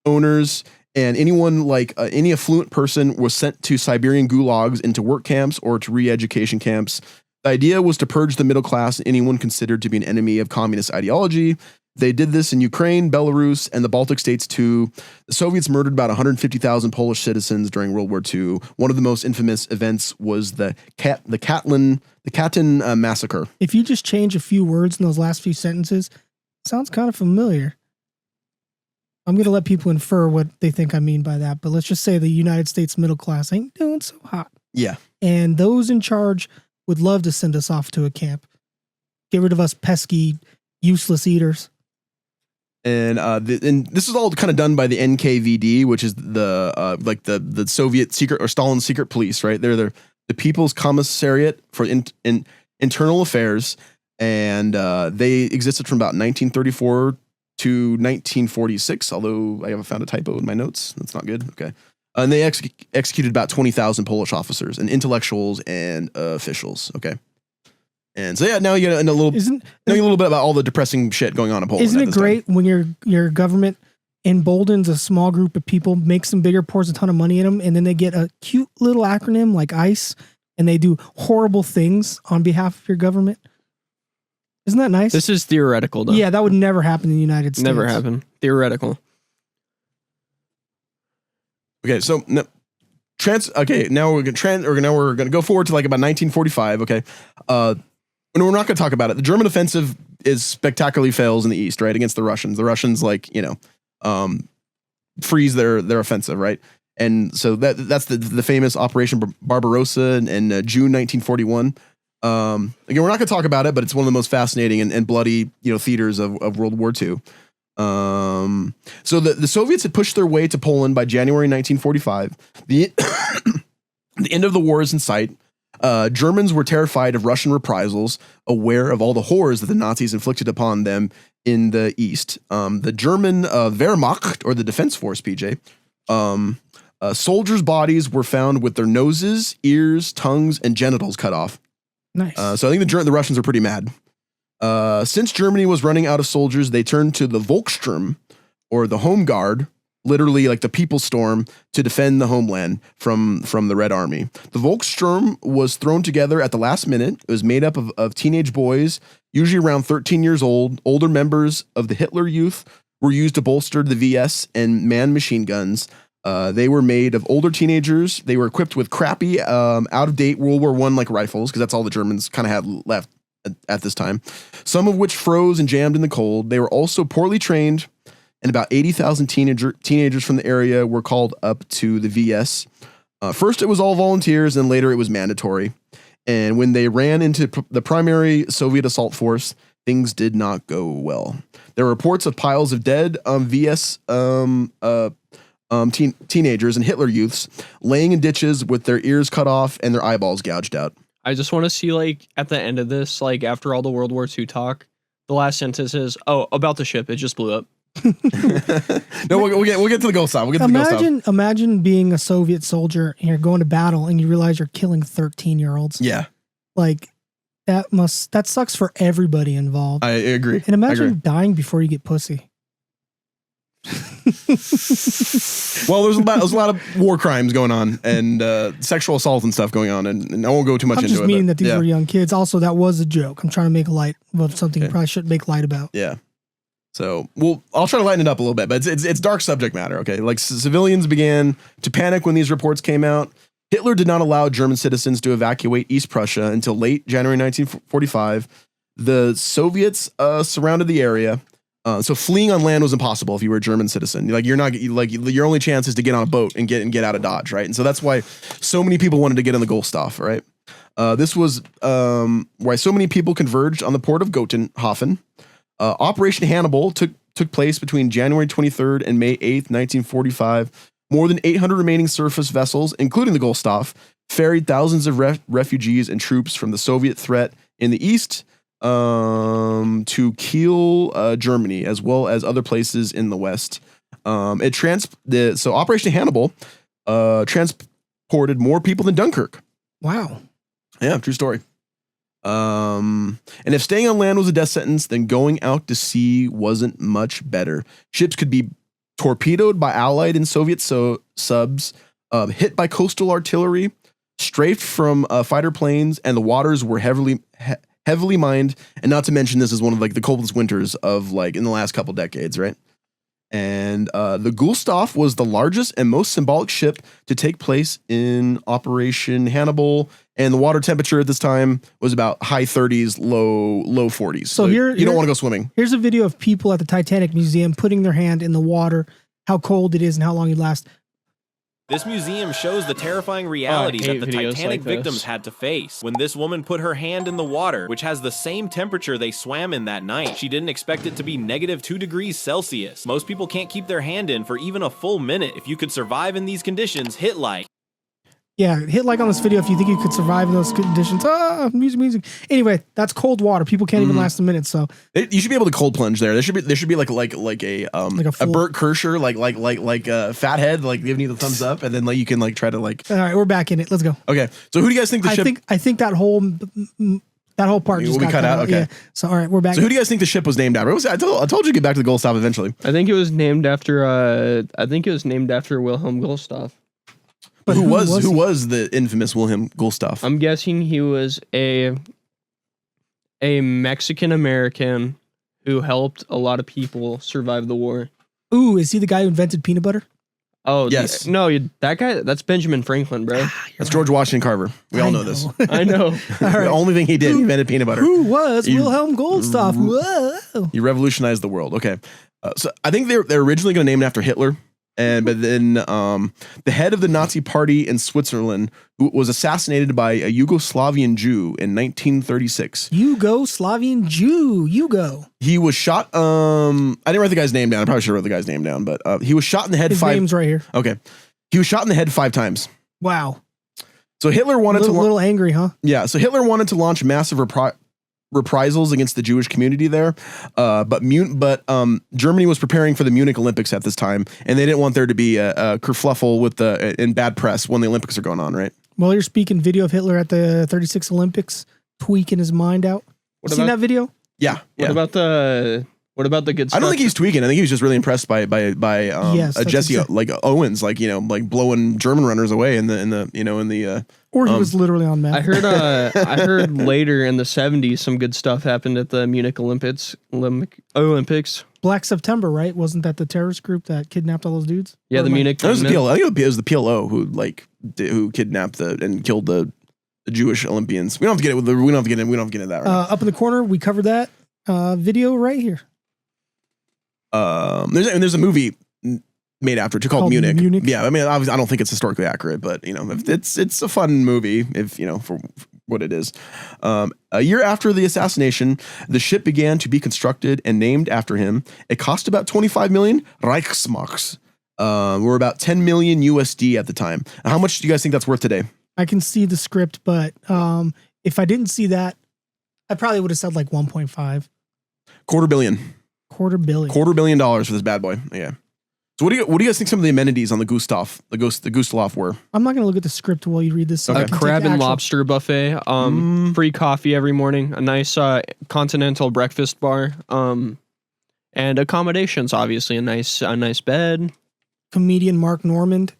owners, and anyone like any affluent person was sent to Siberian gulags, into work camps or to re-education camps. The idea was to purge the middle class and anyone considered to be an enemy of communist ideology. They did this in Ukraine, Belarus, and the Baltic states too. The Soviets murdered about 150,000 Polish citizens during World War II. One of the most infamous events was the Katyn massacre. If you just change a few words in those last few sentences, it sounds kind of familiar. I'm going to let people infer what they think I mean by that, but let's just say the United States middle class ain't doing so hot. Yeah. And those in charge would love to send us off to a camp. Get rid of us pesky, useless eaters. And this is all kind of done by the NKVD, which is the Soviet secret or Stalin's secret police, right? They're the People's Commissariat for Internal Affairs, and they existed from about 1934 to 1946, although I haven't found a typo in my notes. That's not good. Okay. And they executed about 20,000 Polish officers and intellectuals and officials. Okay. And so yeah, now you know a little bit about all the depressing shit going on in Poland. Isn't it great when your government emboldens a small group of people, makes them bigger, pours a ton of money in them, and then they get a cute little acronym like ICE, and they do horrible things on behalf of your government. Isn't that nice? This is theoretical, though. Yeah, that would never happen in the United States. Never happen. Theoretical. Okay, so now we're gonna go forward to like about 1945. Okay, and we're not gonna talk about it. The German offensive is spectacularly fails in the east, right, against the Russians. The Russians freeze their offensive, right, and so that's the famous Operation Barbarossa in June 1941. Again, we're not gonna talk about it, but it's one of the most fascinating and bloody theaters of World War II. So the Soviets had pushed their way to Poland by January 1945. The end of the war is in sight. Germans were terrified of Russian reprisals, aware of all the horrors that the Nazis inflicted upon them in the East. The German Wehrmacht, or the Defense Force, PJ, soldiers' bodies were found with their noses, ears, tongues, and genitals cut off. Nice. So I think the Russians are pretty mad. Since Germany was running out of soldiers, they turned to the Volkssturm, or the Home Guard, literally like the People's Storm, to defend the homeland from the Red Army. The Volkssturm was thrown together at the last minute. It was made up of teenage boys, usually around 13 years old. Older members of the Hitler Youth were used to bolster the VS and man machine guns. They were made of older teenagers. They were equipped with crappy, out-of-date World War I like rifles, because that's all the Germans kind of had left at this time, some of which froze and jammed in the cold. They were also poorly trained, and about 80,000 teenagers from the area were called up to the VS. First, it was all volunteers, and later it was mandatory. And when they ran into the primary Soviet assault force, things did not go well. There were reports of piles of dead VS teenagers and Hitler youths laying in ditches with their ears cut off and their eyeballs gouged out. I just want to see, like, at the end of this, like, after all the World War II talk, the last sentence is, "Oh, about the ship, it just blew up." No, we'll get to the Gulf side. Imagine being a Soviet soldier and you're going to battle and you realize you're killing 13-year-olds. Yeah, like that sucks for everybody involved. I agree. And imagine dying before you get pussy. Well, there's a lot of war crimes going on and sexual assault and stuff going on, and I won't go too much into it. I'm just meaning that these were young kids. Also, that was a joke. I'm trying to make light of something you probably shouldn't make light about. Yeah. So, I'll try to lighten it up a little bit, but it's dark subject matter. Okay, like civilians began to panic when these reports came out. Hitler did not allow German citizens to evacuate East Prussia until late January 1945. The Soviets surrounded the area. So fleeing on land was impossible if you were a German citizen. Like your only chance is to get on a boat and get out of Dodge, right? And so that's why so many people wanted to get on the Gustloff, right? This was why so many people converged on the port of Gotenhofen. Operation Hannibal took place between January 23rd and May 8th, 1945. More than 800 remaining surface vessels, including the Gustloff, ferried thousands of refugees and troops from the Soviet threat in the east to Kiel, Germany, as well as other places in the west. So Operation Hannibal transported more people than Dunkirk. Wow. Yeah, true story. And if staying on land was a death sentence, then going out to sea wasn't much better. Ships could be torpedoed by Allied and Soviet subs, hit by coastal artillery, strafed from fighter planes, and the waters were heavily mined. And not to mention, this is one of like the coldest winters of like in the last couple decades, right? And the Gustloff was the largest and most symbolic ship to take place in Operation Hannibal, and the water temperature at this time was about high 30s, low 40s. So you don't want to go swimming. Here's a video of people at the Titanic Museum putting their hand in the water, how cold it is and how long it lasts. This museum shows the terrifying reality that the Titanic victims had to face. When this woman put her hand in the water, which has the same temperature they swam in that night, she didn't expect it to be -2 degrees Celsius. Most people can't keep their hand in for even a full minute. If you could survive in these conditions, hit like. Yeah, hit like on this video if you think you could survive in those conditions. Music. Anyway, that's cold water. People can't even last a minute. So you should be able to cold plunge there. There should be like a Bert Kreischer like a fathead like giving you the thumbs up, and then like you can like try to like. All right, we're back in it. Let's go. Okay, so who do you guys think the ship? I think that whole That whole part just we got cut out. Okay. Yeah. So all right, we're back. So who do you guys think the ship was named after? I told you to get back to the Gustloff eventually. I think it was named after. Wilhelm Gustloff. But who was the infamous Wilhelm Gustloff? I'm guessing he was a Mexican American who helped a lot of people survive the war. Ooh, is he the guy who invented peanut butter? Oh, yes. That guy, that's Benjamin Franklin, bro. That's George Washington Carver. We all know this. I know. The only thing he did, he invented peanut butter. Who was Wilhelm Gustloff? Whoa. He revolutionized the world. Okay. So I think they're originally going to name it after Hitler. But then the head of the Nazi party in Switzerland, who was assassinated by a Yugoslavian Jew in 1936. Yugoslavian Jew. He was shot. I didn't write the guy's name down. I probably should have wrote the guy's name down. But he was shot in the head His name's right here. Okay. He was shot in the head 5 times. Wow. So Hitler wanted a little angry, huh? Yeah. So Hitler wanted to launch massive reprisals against the Jewish community there, but Germany was preparing for the Munich Olympics at this time, and they didn't want there to be a kerfluffle in bad press when the Olympics are going on, right? Well, you're speaking video of Hitler at the 36 Olympics, tweaking his mind out. Seen that video? Yeah. What about the good stuff? I don't think he's tweaking. I think he was just really impressed by Jesse Owens, like blowing German runners away in the. Or he was literally on meth. I heard later in the 70s some good stuff happened at the Munich Olympics. Black September, right? Wasn't that the terrorist group that kidnapped all those dudes? Yeah, the Munich. It was the PLO. I think it was the PLO who kidnapped and killed the Jewish Olympians. We don't have to get into that right now. Up in the corner, we covered that video right here. There's a movie made after it called Munich. Yeah, I mean, obviously, I don't think it's historically accurate, but it's a fun movie for what it is. A year after the assassination, the ship began to be constructed and named after him. It cost about 25 million Reichsmarks. We're about 10 million USD at the time. How much do you guys think that's worth today? I can see the script, but if I didn't see that, I probably would have said like 1.5. $250 million. $250 million for this bad boy. Yeah. So what do you guys think some of the amenities on the Gustloff were? I'm not going to look at the script while you read this. So a crab and lobster buffet, free coffee every morning, a nice continental breakfast bar, and accommodations, obviously a nice bed. Comedian Mark Normand.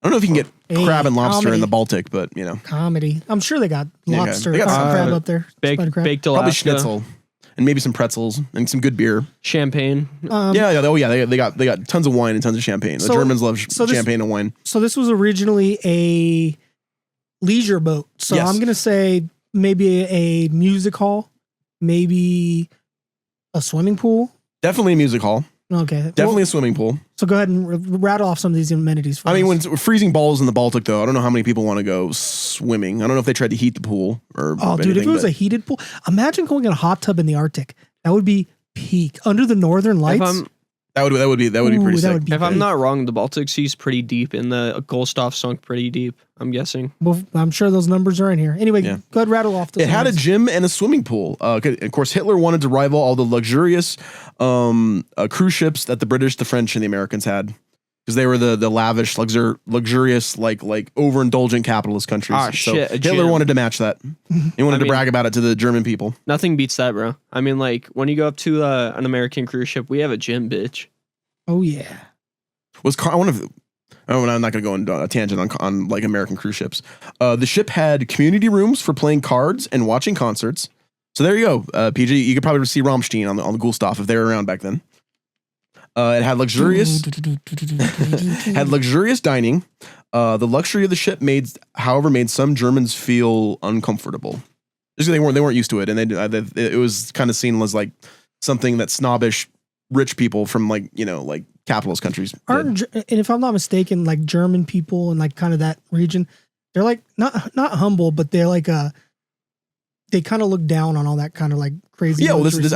I don't know if you can get crab and lobster comedy. in the Baltic, but comedy. I'm sure they got lobster. They got crab up there. Baked Alaska. Probably schnitzel. And maybe some pretzels and some good beer, champagne. They got tons of wine and tons of champagne. The Germans love champagne and wine. So this was originally a leisure boat. So yes. I'm gonna say maybe a music hall, maybe a swimming pool. Definitely a music hall. Okay. Definitely a swimming pool. So go ahead and rattle off some of these amenities for us. When it's freezing balls in the Baltic, though, I don't know how many people want to go swimming. I don't know if they tried to heat the pool or. Oh, dude, if it was a heated pool, imagine going in a hot tub in the Arctic. That would be peak under the Northern Lights. That would be pretty sick. If I'm not wrong, the Baltic Sea's pretty deep, and the Gustloff sunk pretty deep. I'm guessing. Well, I'm sure those numbers are in here. Anyway, go ahead, rattle off. It had a gym and a swimming pool. Of course, Hitler wanted to rival all the luxurious cruise ships that the British, the French, and the Americans had, because they were the lavish, luxurious, like overindulgent capitalist countries. Hitler wanted to match that. He wanted to brag about it to the German people. Nothing beats that, bro. I mean, like when you go up to an American cruise ship, we have a gym, bitch. Oh yeah. I'm not going to go on a tangent on like American cruise ships. The ship had community rooms for playing cards and watching concerts. So there you go, PG. You could probably see Rammstein on the Gustloff if they were around back then. It had luxurious dining. The luxury of the ship made some Germans feel uncomfortable. Just they weren't used to it, and it was kind of seen as like something that snobbish rich people from like capitalist countries. And if I'm not mistaken, like German people and like kind of that region, they're like not humble, but they're like they kind of look down on all that kind of like crazy. Yeah, well, this is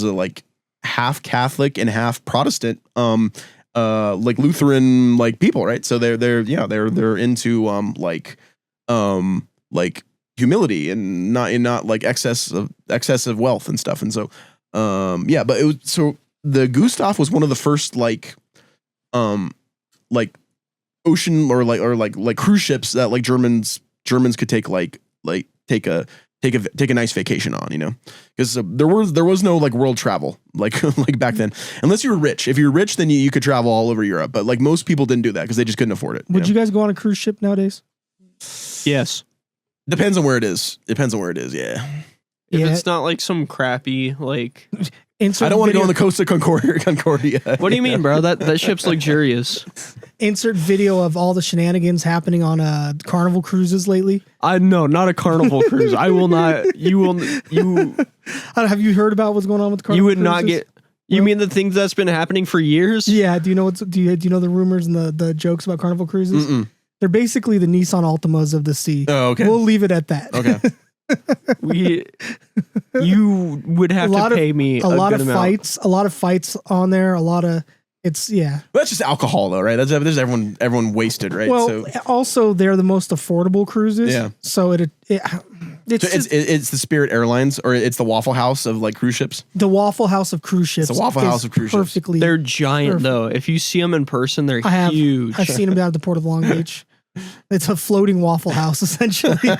a like half Catholic and half Protestant, like Lutheran like people, right? So they're into like humility and not like excessive wealth and stuff, and so but it was so. The Gustloff was one of the first like ocean or like cruise ships that like Germans could take take a nice vacation on, you know, because there was no like world travel like like back then, unless you were rich. If you're rich, then you could travel all over Europe, but like most people didn't do that because they just couldn't afford it. Would you guys go on a cruise ship nowadays? Yes. Depends on where it is. Yeah. If it's not like some crappy like. Insert I don't want to go on the video- coast of Concordia. What do you mean, bro? That ship's luxurious. Insert video of all the shenanigans happening on Carnival cruises lately. No, not a Carnival cruise. I will not. You Have you heard about what's going on with Carnival? You would not cruises? get. You mean the things that's been happening for years? Yeah. Do you know do you know the rumors and the jokes about Carnival cruises? Mm-mm. They're basically the Nissan Altimas of the sea. Oh, okay. We'll leave it at that. Okay. You would have to pay me a lot good of amount. fights. A lot of fights on there. A lot of yeah. Well, that's just alcohol though, right? There's everyone wasted, right? Well, So also they're the most affordable cruises. Yeah. So it's it's the Spirit Airlines, or it's the Waffle House of like cruise ships. the Waffle House of cruise ships. It's the Waffle is House of cruise ships. perfectly. They're giant Perfect. though. If you see them in person, they're I have. huge. I've seen them down at the Port of Long Beach. It's a floating Waffle House, essentially. Could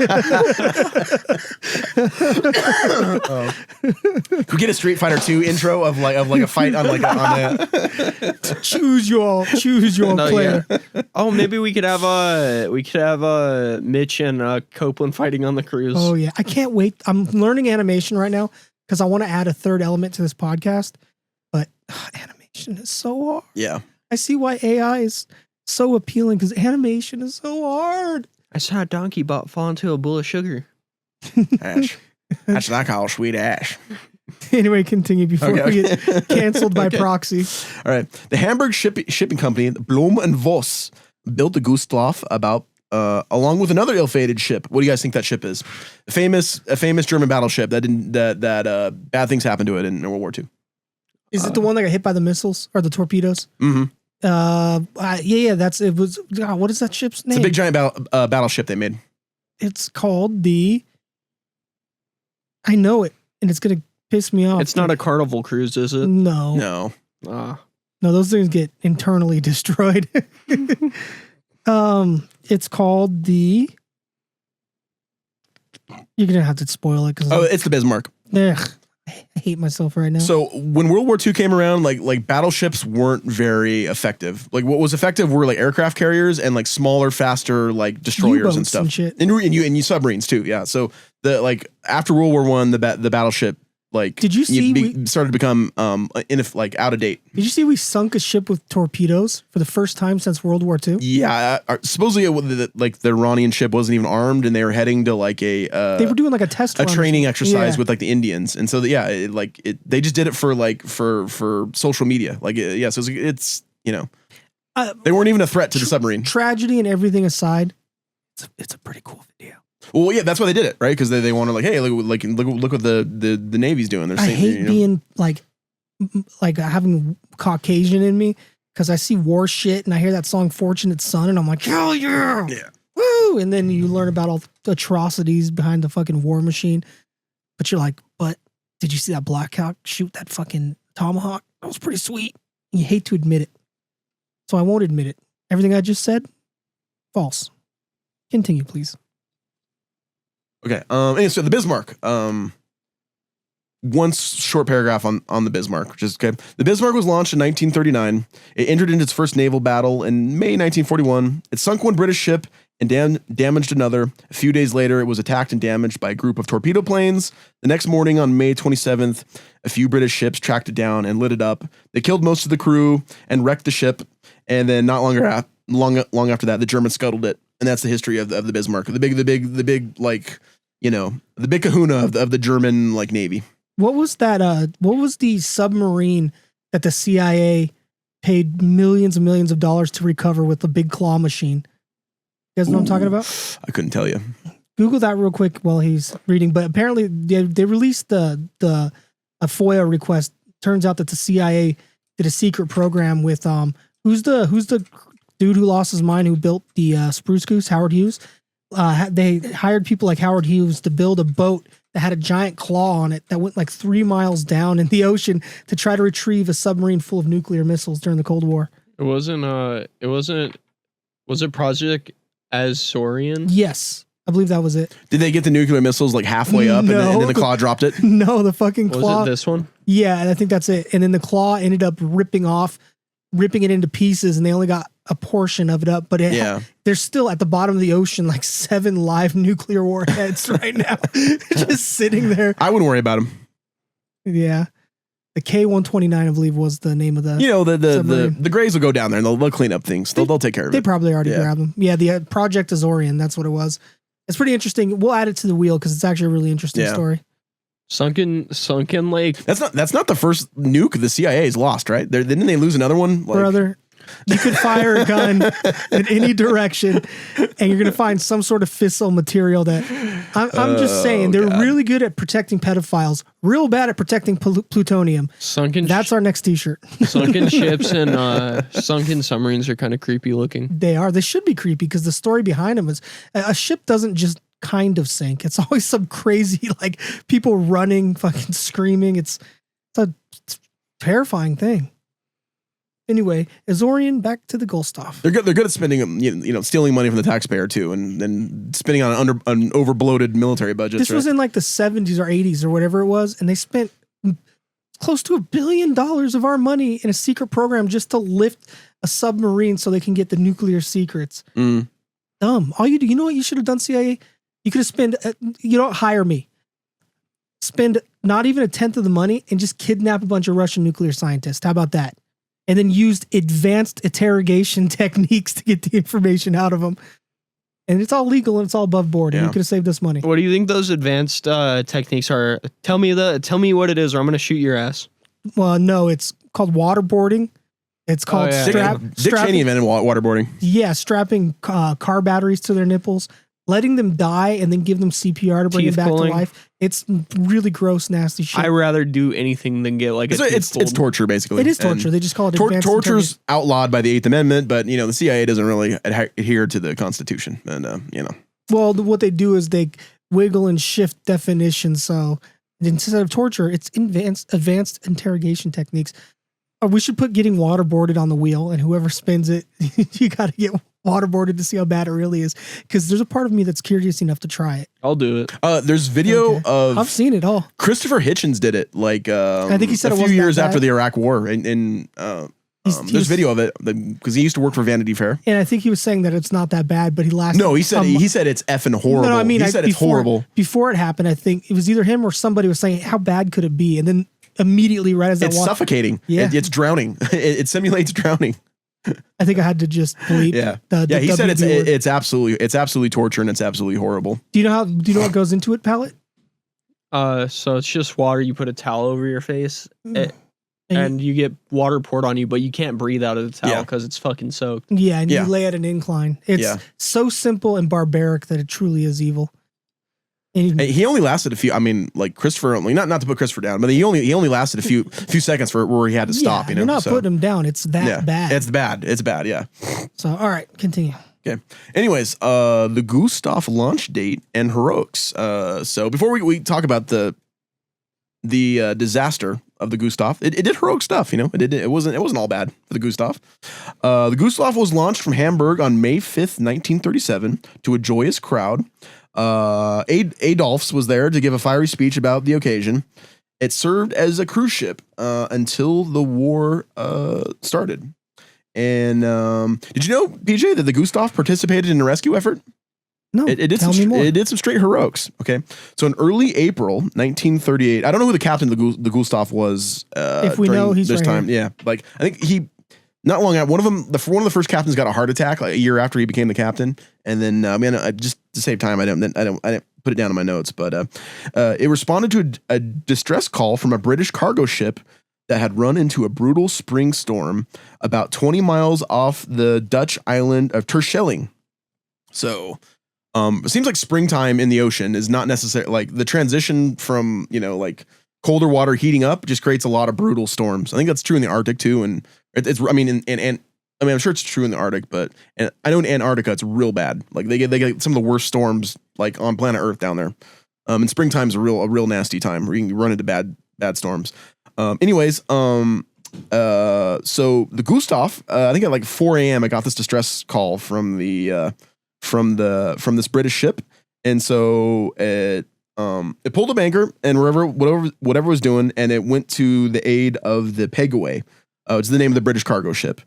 we get a Street Fighter 2 intro of like a fight on choose your No, player. yeah. Oh, maybe we could have Mitch and Copeland fighting on the cruise. Oh yeah, I can't wait. I'm learning animation right now because I want to add a third element to this podcast. But animation is so hard. Yeah. I see why AI is so appealing because animation is so hard. I saw a donkey fall into a bowl of sugar. Ash. That's what I call sweet ash. Anyway, continue before we get canceled by proxy. All right. The Hamburg shipping company, Blom and Voss, built the Gustloff along with another ill-fated ship. What do you guys think that ship is? A famous German battleship that bad things happened to it in World War II. Is it the one that got hit by the missiles or the torpedoes? Mm-hmm. Yeah. It was. God, what is that ship's name? It's a big giant battleship they made. It's called the. I know it, and it's gonna piss me off. It's not a Carnival cruise, is it? No. No. No, those things get internally destroyed. It's called the. You're gonna have to spoil it because. Oh, it's the Bismarck. I hate myself right now. So when World War II came around, like battleships weren't very effective. Like what was effective were like aircraft carriers and like smaller, faster like destroyers and U-boats stuff. and shit. And you submarines too. Yeah. So the like after World War I, the battleship like Did you see started to become like out of date. Did you see we sunk a ship with torpedoes for the first time since World War II? Yeah, supposedly the Iranian ship wasn't even armed, and they were heading to like they were doing like a test run. training exercise Yeah. with like the Indians, and so they just did it for like for social media, so it's they weren't even a threat to the submarine. Tragedy and everything aside, it's a pretty cool video. Well, yeah, that's why they did it, right? Because they want to like, hey, look what the Navy's doing. They're I hate being like having Caucasian in me because I see war shit and I hear that song "Fortunate Son" and I'm like, hell yeah, woo! And then you learn about all the atrocities behind the fucking war machine, but you're like, but did you see that Black Hawk shoot that fucking tomahawk? That was pretty sweet. And you hate to admit it, so I won't admit it. Everything I just said, false. Continue, please. Okay. Anyway, so the Bismarck. One short paragraph on the Bismarck, which is okay. The Bismarck was launched in 1939. It entered into its first naval battle in May 1941. It sunk one British ship and damaged another. A few days later, it was attacked and damaged by a group of torpedo planes. The next morning, on May 27th, a few British ships tracked it down and lit it up. They killed most of the crew and wrecked the ship. And then not long after that, the Germans scuttled it. And that's the history of the Bismarck, the big like, the big kahuna of the German like Navy. What was that? What was the submarine that the CIA paid millions and millions of dollars to recover with the big claw machine? You guys know what I'm talking about? I couldn't tell you. Google that real quick while he's reading. But apparently they released a FOIA request. Turns out that the CIA did a secret program with who's the dude who lost his mind who built the Spruce Goose, Howard Hughes. They hired people like Howard Hughes to build a boat that had a giant claw on it that went like 3 miles down in the ocean to try to retrieve a submarine full of nuclear missiles during the Cold War. Was it Project Azorian? Yes. I believe that was it. Did they get the nuclear missiles like halfway up and then the claw dropped it? No, the fucking claw. Was it this one? Yeah, and I think that's it. And then the claw ended up ripping it into pieces, and they only got a portion of it up. But there's still at the bottom of the ocean like 7 live nuclear warheads right now, just sitting there. I wouldn't worry about them. Yeah. The K-129, I believe, was the name of the. The Grays will go down there and they'll clean up things. They'll take care of it. They probably already grabbed them. Yeah, the Project Azorian. That's what it was. It's pretty interesting. We'll add it to the wheel because it's actually a really interesting story. Sunken Lake. That's not the first nuke the CIA's lost, right? Didn't they lose another one? Brother, you could fire a gun in any direction, and you're gonna find some sort of fissile material that. I'm just saying they're really good at protecting pedophiles, real bad at protecting plutonium. That's our next T-shirt. Sunken ships and sunken submarines are kind of creepy looking. They are. They should be creepy because the story behind them is a ship doesn't just kind of sink. It's always some crazy like people running, fucking screaming. It's a terrifying thing. Anyway, Azorian, back to the Gustloff. They're good at spending, stealing money from the taxpayer too, and then spending on an overbloated military budget. This was in like the 70s or 80s or whatever it was, and they spent close to $1 billion of our money in a secret program just to lift a submarine so they can get the nuclear secrets. Dumb. All you do, you know what you should have done, CIA? You could have spent. You don't hire me. Spend not even 1/10 of the money and just kidnap a bunch of Russian nuclear scientists. How about that? And then used advanced interrogation techniques to get the information out of them. And it's all legal and it's all above board. And you could have saved us money. What do you think those advanced techniques are? Tell me what it is, or I'm going to shoot your ass. Well, no, it's called waterboarding. It's called Dick Cheney invented waterboarding. Yeah, strapping car batteries to their nipples, letting them die, and then give them CPR to bring them back to life. It's really gross, nasty shit. I'd rather do anything than get like it's torture, basically. It is torture. And they just call it advanced torture's outlawed by the 8th Amendment, but the CIA doesn't really adhere to the Constitution, and Well, what they do is they wiggle and shift definitions. So instead of torture, it's advanced interrogation techniques. Or we should put getting waterboarded on the wheel, and whoever spins it, you got to get waterboarded to see how bad it really is. Because there's a part of me that's curious enough to try it. I'll do it. There's video of. I've seen it all. Christopher Hitchens did it I think he said a few years after the Iraq War, and there's video of it because he used to work for Vanity Fair. And I think he was saying that it's not that bad, but he lasted. No, he said it's effing horrible. No, I mean, he said it's horrible. Before it happened, I think it was either him or somebody was saying, how bad could it be? And then immediately right as it's suffocating. Yeah. It's drowning. It simulates drowning. I think I had to just bleep. He said it's absolutely torture and it's absolutely horrible. Do you know what goes into it, Pallet? So it's just water. You put a towel over your face and you get water poured on you, but you can't breathe out of the towel because it's fucking soaked. Yeah, and you lay at an incline. It's so simple and barbaric that it truly is evil. And he only lasted a few. I mean, like Christopher, not to put Christopher down, but he only lasted a few seconds where he had to stop. You're not putting him down. It's that bad. It's bad. It's bad. Yeah. So all right, continue. Okay. Anyways, the Gustloff launch date and heroics. So before we talk about the disaster of the Gustloff, it did heroic stuff. It wasn't all bad for the Gustloff. The Gustloff was launched from Hamburg on May 5th, 1937, to a joyous crowd. Adolphs was there to give a fiery speech about the occasion. It served as a cruise ship until the war started. And did you know, PJ, that the Gustloff participated in a rescue effort? No, it did some straight heroics. Okay, so in early April 1938, I don't know who the captain of the Gustloff was. If we know, he's this right time, here. yeah, like I think he. Not long after, one of the first captains got a heart attack like a year after he became the captain, and then just to save time, I didn't put it down in my notes, but it responded to a distress call from a British cargo ship that had run into a brutal spring storm about 20 miles off the Dutch island of Terschelling. So it seems like springtime in the ocean is not necessarily like the transition from like colder water heating up just creates a lot of brutal storms. I think that's true in the Arctic too, and I'm sure it's true in the Arctic, but I know in Antarctica it's real bad. Like they get some of the worst storms like on planet Earth down there. And springtime's a real nasty time where you can run into bad storms. So the Gustloff, I think at like 4 a.m. I got this distress call from this British ship, And so it pulled up anchor and whatever was doing, and it went to the aid of the Pegaway. It's the name of the British cargo ship.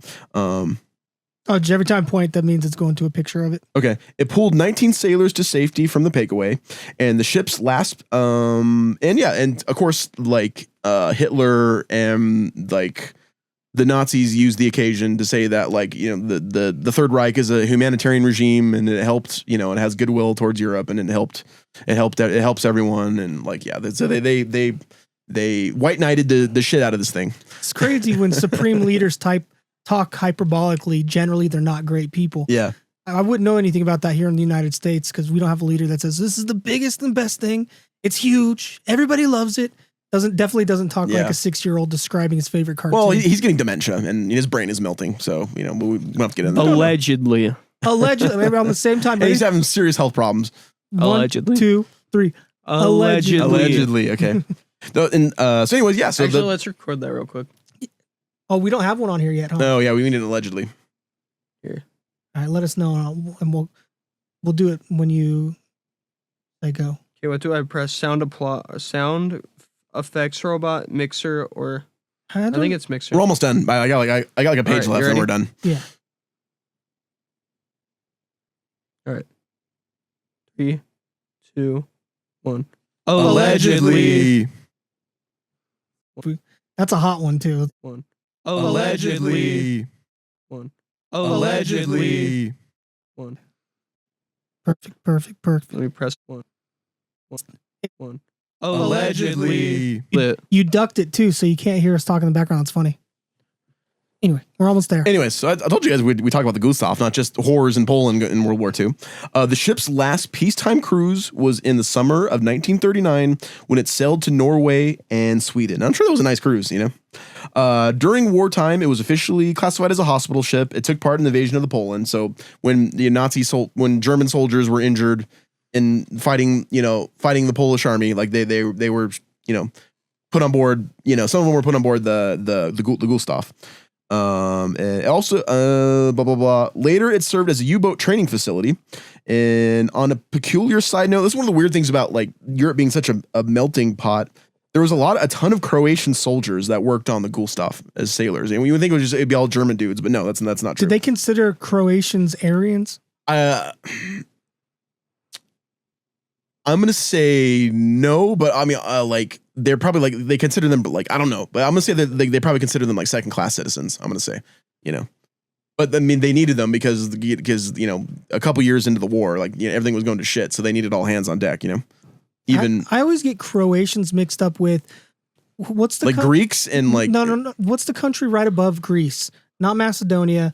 Every time point, that means it's going to a picture of it. Okay. It pulled 19 sailors to safety from the Pegaway, and the ship's last, and of course, like, Hitler and like the Nazis used the occasion to say that, like, you know, the Third Reich is a humanitarian regime, and it helped, you know, it has goodwill towards Europe, and it helps everyone. And like, yeah, so they white knighted the shit out of this thing. It's crazy when supreme leaders talk hyperbolically. Generally, they're not great people. Yeah. I wouldn't know anything about that here in the United States because we don't have a leader that says this is the biggest and best thing. It's huge. Everybody loves it. Definitely doesn't talk like a 6-year-old describing his favorite cartoon. Well, he's getting dementia and his brain is melting. So, you know, we don't have to get into that. Allegedly. Maybe on the same time. And he's having serious health problems. Allegedly. 1, 2, 3. Allegedly. Okay. So anyways, yeah. So actually, let's record that real quick. Oh, we don't have one on here yet, huh? No, yeah, we need it allegedly. Here. All right, let us know, and we'll do it when you say go. Okay, what do I press? Sound effects robot, mixer, or I think it's mixer. We're almost done. I got like a page left, and we're done. Yeah. All right. 3, 2, 1. Allegedly. That's a hot one too. 1. Allegedly. 1. Allegedly. 1. Perfect. Let me press 1. 1. Allegedly. You ducked it too, so you can't hear us talk in the background. It's funny. Anyway, we're almost there. Anyways, so I told you guys we talk about the Gustloff, not just horrors in Poland in World War II. The ship's last peacetime cruise was in the summer of 1939 when it sailed to Norway and Sweden. I'm sure that was a nice cruise, you know. During wartime, it was officially classified as a hospital ship. It took part in the invasion of the Poland. So when the when German soldiers were injured in fighting the Polish army, like they were, you know, put on board. You know, some of them were put on board the Gustloff. And also, blah, blah, blah. Later, it served as a U-boat training facility. And on a peculiar side note, this is one of the weird things about like Europe being such a melting pot. There was a ton of Croatian soldiers that worked on the Gustloff as sailors. And you would think it'd be all German dudes, but no, that's not true. Did they consider Croatians Aryans? I'm gonna say no, but I mean, like they're probably like they consider them, but like I don't know, but I'm gonna say that they probably consider them like second class citizens. I'm gonna say, you know, but I mean they needed them because you know a couple years into the war, like you know, everything was going to shit, so they needed all hands on deck. You know, even I always get Croatians mixed up with what's the like Greeks and like no. What's the country right above Greece? Not Macedonia.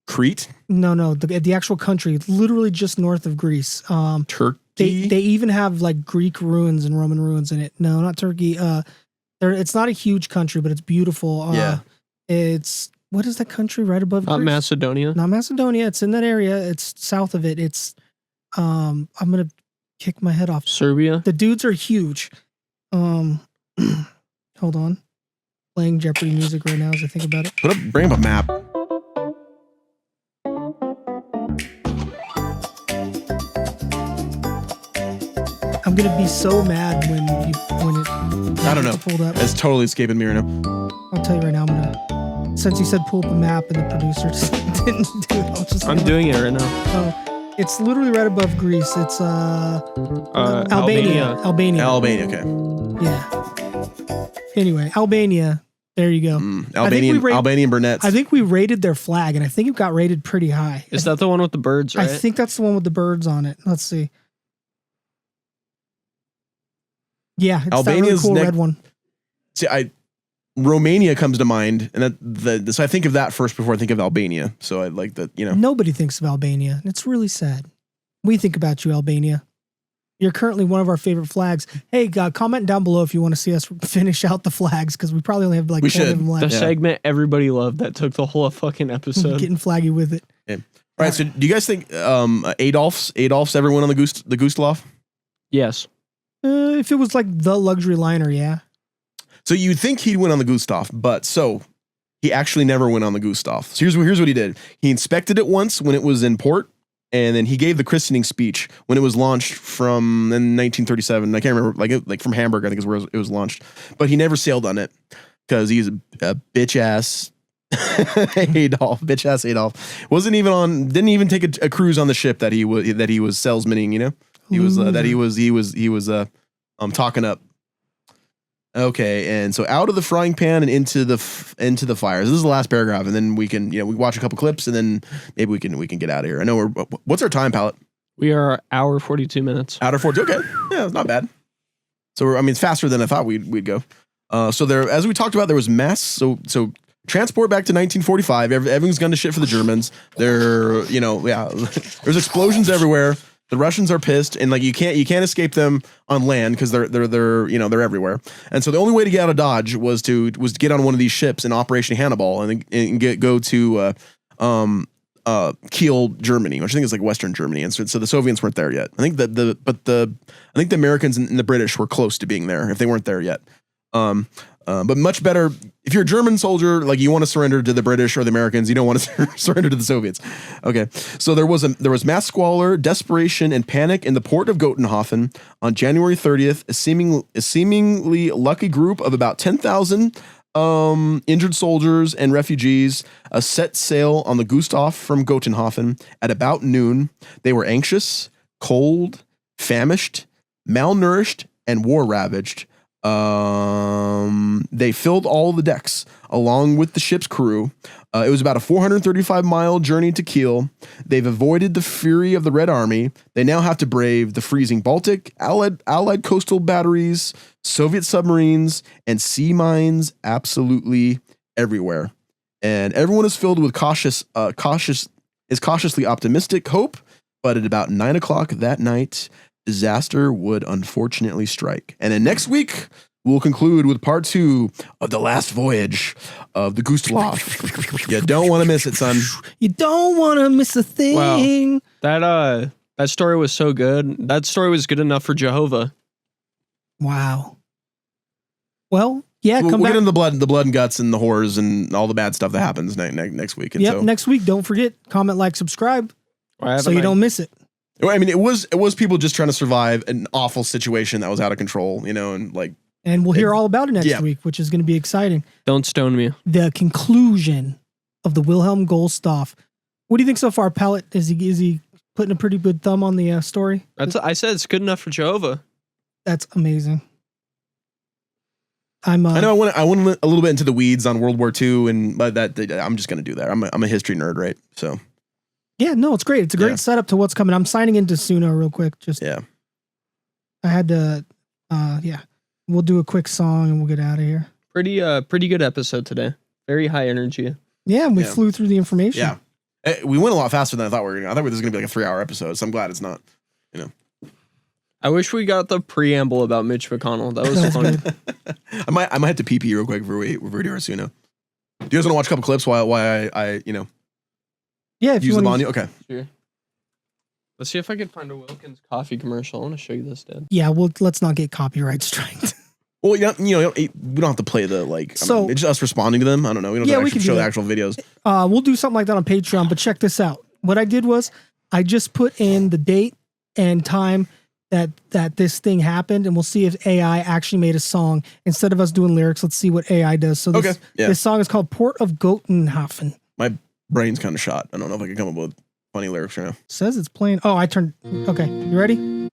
Crete? No, the actual country, literally just north of Greece. Turkey. They even have like Greek ruins and Roman ruins in it. No, not Turkey. It's not a huge country, but it's beautiful. Yeah. It's what is that country right above Not Greece? Macedonia. Not Macedonia. It's in that area. It's south of it. It's I'm gonna kick my head off. Serbia. The dudes are huge. Hold on. Playing Jeopardy music right now as I think about it. Bring up a map. I'm gonna be so mad when it I don't know. pulled up. It's totally escaping me right now. I'll tell you right now. Since you said pull up a map and the producer just didn't do it, I'm doing it right now. Oh, it's literally right above Greece. It's Albania. Albania. Okay. Yeah. Anyway, Albania. There you go. Albanian brunettes. I think we rated their flag, and I think it got rated pretty high. Is that the one with the birds, right? I think that's the one with the birds on it. Let's see. Yeah, it's Albania's that really cool red one. See, Romania comes to mind, and so I think of that first before I think of Albania. So I like that, you know. Nobody thinks of Albania. It's really sad. We think about you, Albania. You're currently one of our favorite flags. Hey, comment down below if you want to see us finish out the flags, because we probably only have like 10 of them left. The segment everybody loved that took the whole fucking episode. Getting flaggy with it. Yeah. All right. So do you guys think Adolf's ever went on the Gustloff? Yes. If it was like the luxury liner, yeah. So you'd think he'd win on the Gustloff, but he actually never went on the Gustloff. So here's what he did. He inspected it once when it was in port, And then he gave the christening speech when it was launched from in 1937. I can't remember, like from Hamburg, I think is where it was launched. But he never sailed on it because he's a bitch ass Adolf. Bitch ass Adolf wasn't even on. Didn't even take a cruise on the ship that he was salesmaning. You know, he was talking up. Okay, and so out of the frying pan and into the fires. This is the last paragraph, and then we can we watch a couple clips, and then maybe we can get out of here. I know what's our time, Pallet? We are hour 42 minutes. Hour 42. Okay, yeah, it's not bad. So it's faster than I thought we'd go. So there, as we talked about, there was mass. So transport back to 1945. Everything's gone to shit for the Germans. There's explosions everywhere. The Russians are pissed, and like you can't escape them on land because they're everywhere. And so the only way to get out of Dodge was to get on one of these ships in Operation Hannibal and go to Kiel, Germany, which I think is like Western Germany. And so the Soviets weren't there yet. I think the Americans and the British were close to being there if they weren't there yet. But much better if you're a German soldier, like you want to surrender to the British or the Americans, you don't want to surrender to the Soviets. Okay, so there was mass squalor, desperation, and panic in the port of Gotenhofen on January 30th. A seemingly lucky group of about 10,000 injured soldiers and refugees set sail on the Gustloff from Gotenhofen at about noon. They were anxious, cold, famished, malnourished, and war ravaged. They filled all the decks along with the ship's crew. It was about a 435-mile journey to Kiel. They've avoided the fury of the Red Army. They now have to brave the freezing Baltic, Allied coastal batteries, Soviet submarines, and sea mines absolutely everywhere. And everyone is filled with cautiously optimistic hope. But at about 9 o'clock that night, disaster would unfortunately strike. And then next week, we'll conclude with part 2 of the last voyage of the Gustloff. You don't want to miss it, son. You don't want to miss a thing. Wow. That story was so good. That story was good enough for Jehovah. Wow. Well, yeah, we'll come back. get into the blood and guts and the horrors and all the bad stuff that happens next week. And next week. Don't forget, comment, like, subscribe, so you don't miss it. I mean, it was people just trying to survive an awful situation that was out of control, and we'll hear all about it next week, which is going to be exciting. Don't stone me. The conclusion of the Wilhelm Gustloff. What do you think so far, Pallet? Is he putting a pretty good thumb on the story? I said it's good enough for Jehovah. That's amazing. I know I went a little bit into the weeds on World War II, and I'm just going to do that. I'm a history nerd, right? So. Yeah, no, it's great. It's a great setup to what's coming. I'm signing into Suno real quick. I had to, We'll do a quick song and we'll get out of here. Pretty good episode today. Very high energy. Yeah, and we flew through the information. Yeah, we went a lot faster than I thought we were going to. I thought this was going to be like a 3-hour episode, so I'm glad it's not. I wish we got the preamble about Mitch McConnell. That was fun. I might have to pee real quick before we do our Suno. Do you guys want to watch a couple clips while I Yeah, if use you the want volume. Okay. Sure. Let's see if I can find a Wilkins coffee commercial. I want to show you this, Dad. Yeah, well, let's not get copyright striked. Well, we don't have to play the it's just us responding to them. I don't know. We don't have to show the actual videos. We'll do something like that on Patreon. But check this out. What I did was I just put in the date and time that this thing happened, and we'll see if AI actually made a song instead of us doing lyrics. Let's see what AI does. So this song is called "Port of Gotenhofen." My brain's kind of shot. I don't know if I can come up with funny lyrics right now. It says it's playing. Oh, I turned. Okay, you ready?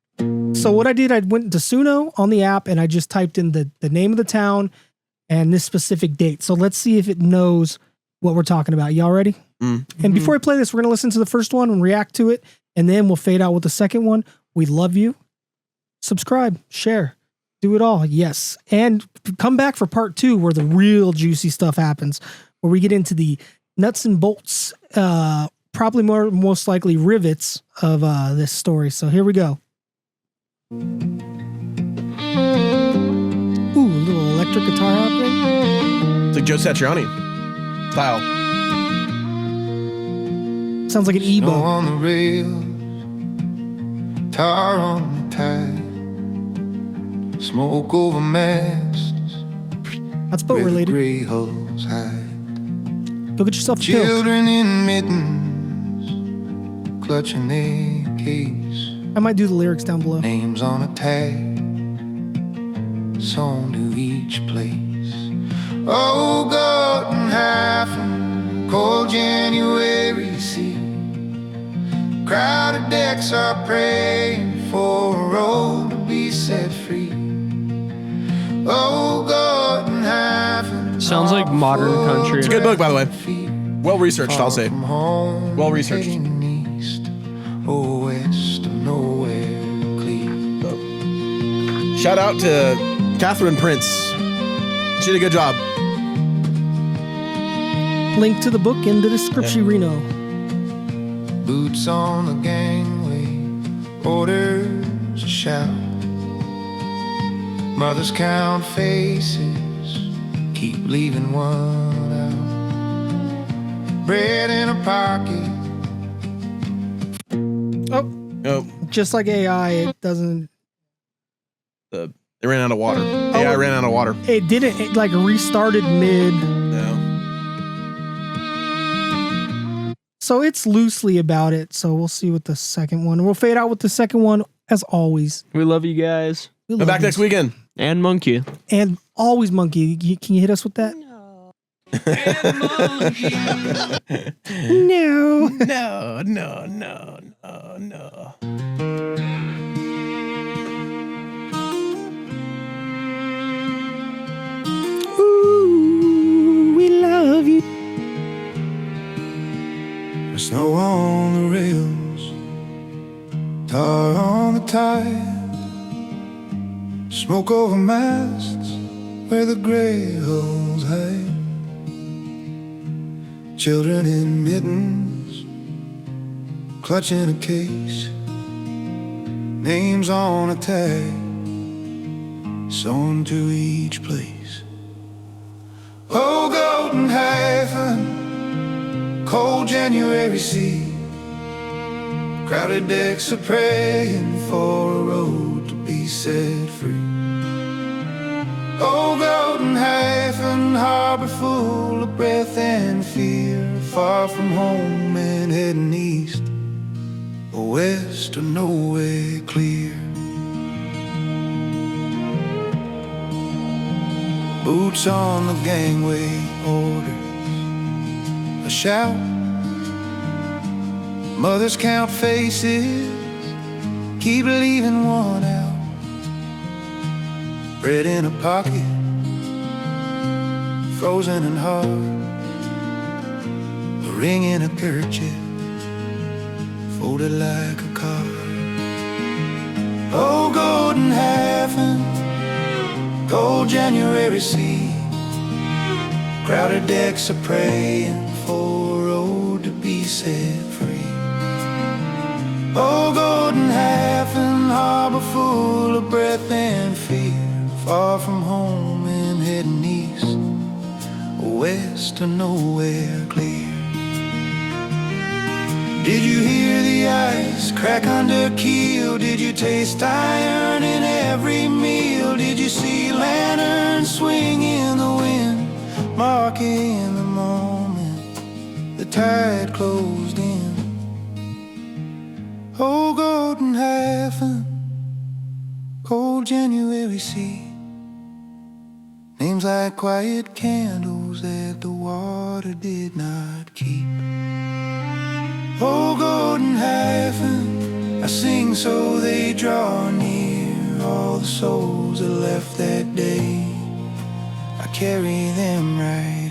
So what I did, I went to Suno on the app and I just typed in the name of the town and this specific date. So let's see if it knows what we're talking about. Y'all ready? Mm-hmm. And before I play this, we're going to listen to the first one and react to it. And then we'll fade out with the second one. We love you. Subscribe, share, do it all. Yes. And come back for part 2 where the real juicy stuff happens, where we get into the nuts and bolts, probably most likely rivets of this story. So here we go. Ooh, a little electric guitar happening. It's like Joe Satriani style. Sounds like an ebook. Snow on the rails, tar on the tide, smoke over masts. That's boat related. Gray hulls hide. Go get yourself a pill. Children in mittens, clutching their case. I might do the lyrics down below. Names on a tag, sewn to each place. Oh, Golden Hyphen, cold January sea. Crowded decks are praying for a road to be set free. Oh, Golden Hyphen. Sounds like modern country. It's a good book, by the way. Well researched, I'll say. Well researched. East, oh, west of nowhere clear. Shout out to Catherine Prince. She did a good job. Link to the book in the description, Reno. Boots on the gangway, orders a shout. Mothers count faces, keep leaving one out. Bread in a pocket. Oh, Just like AI, it doesn't. they ran out of water. AI ran out of water. It didn't. It like restarted mid. No. So it's loosely about it. So we'll see with the second one. We'll fade out with the second one as always. We love you guys. We I'm love back you. next weekend. And Monkey. And always Monkey. Can you hit us with that? No. No. Ooh, we love you. There's snow on the rails, tar on the tide, smoke over masts where the gray hulls hide. Children in mittens, clutching a case, names on a tag, sewn to each place. Oh, Golden Hyphen, cold January sea. Crowded decks are praying for a road to be set free. Oh, Golden Hyphen, harbor full of breath and fear. Far from home and heading east, or west or nowhere clear. Boots on the gangway, orders a shout. Mothers count faces, keep leaving one out. Bread in a pocket, frozen and hard. A ring in a kerchief, folded like a card. Oh, Golden Hyphen, cold January sea. Crowded decks are praying for a road to be set free. Oh, Golden Hyphen, harbor full of breath and fear. Far from home and heading east, west or nowhere clear. Did you hear the ice crack under keel? Did you taste iron in every meal? Did you see lanterns swing in the wind, marking the moment the tide closed in? Oh, Golden Hyphen, cold January sea. Names like quiet candles that the water did not keep. Oh, Golden Hyphen, I sing so they draw near. All the souls that left that day, I carry them right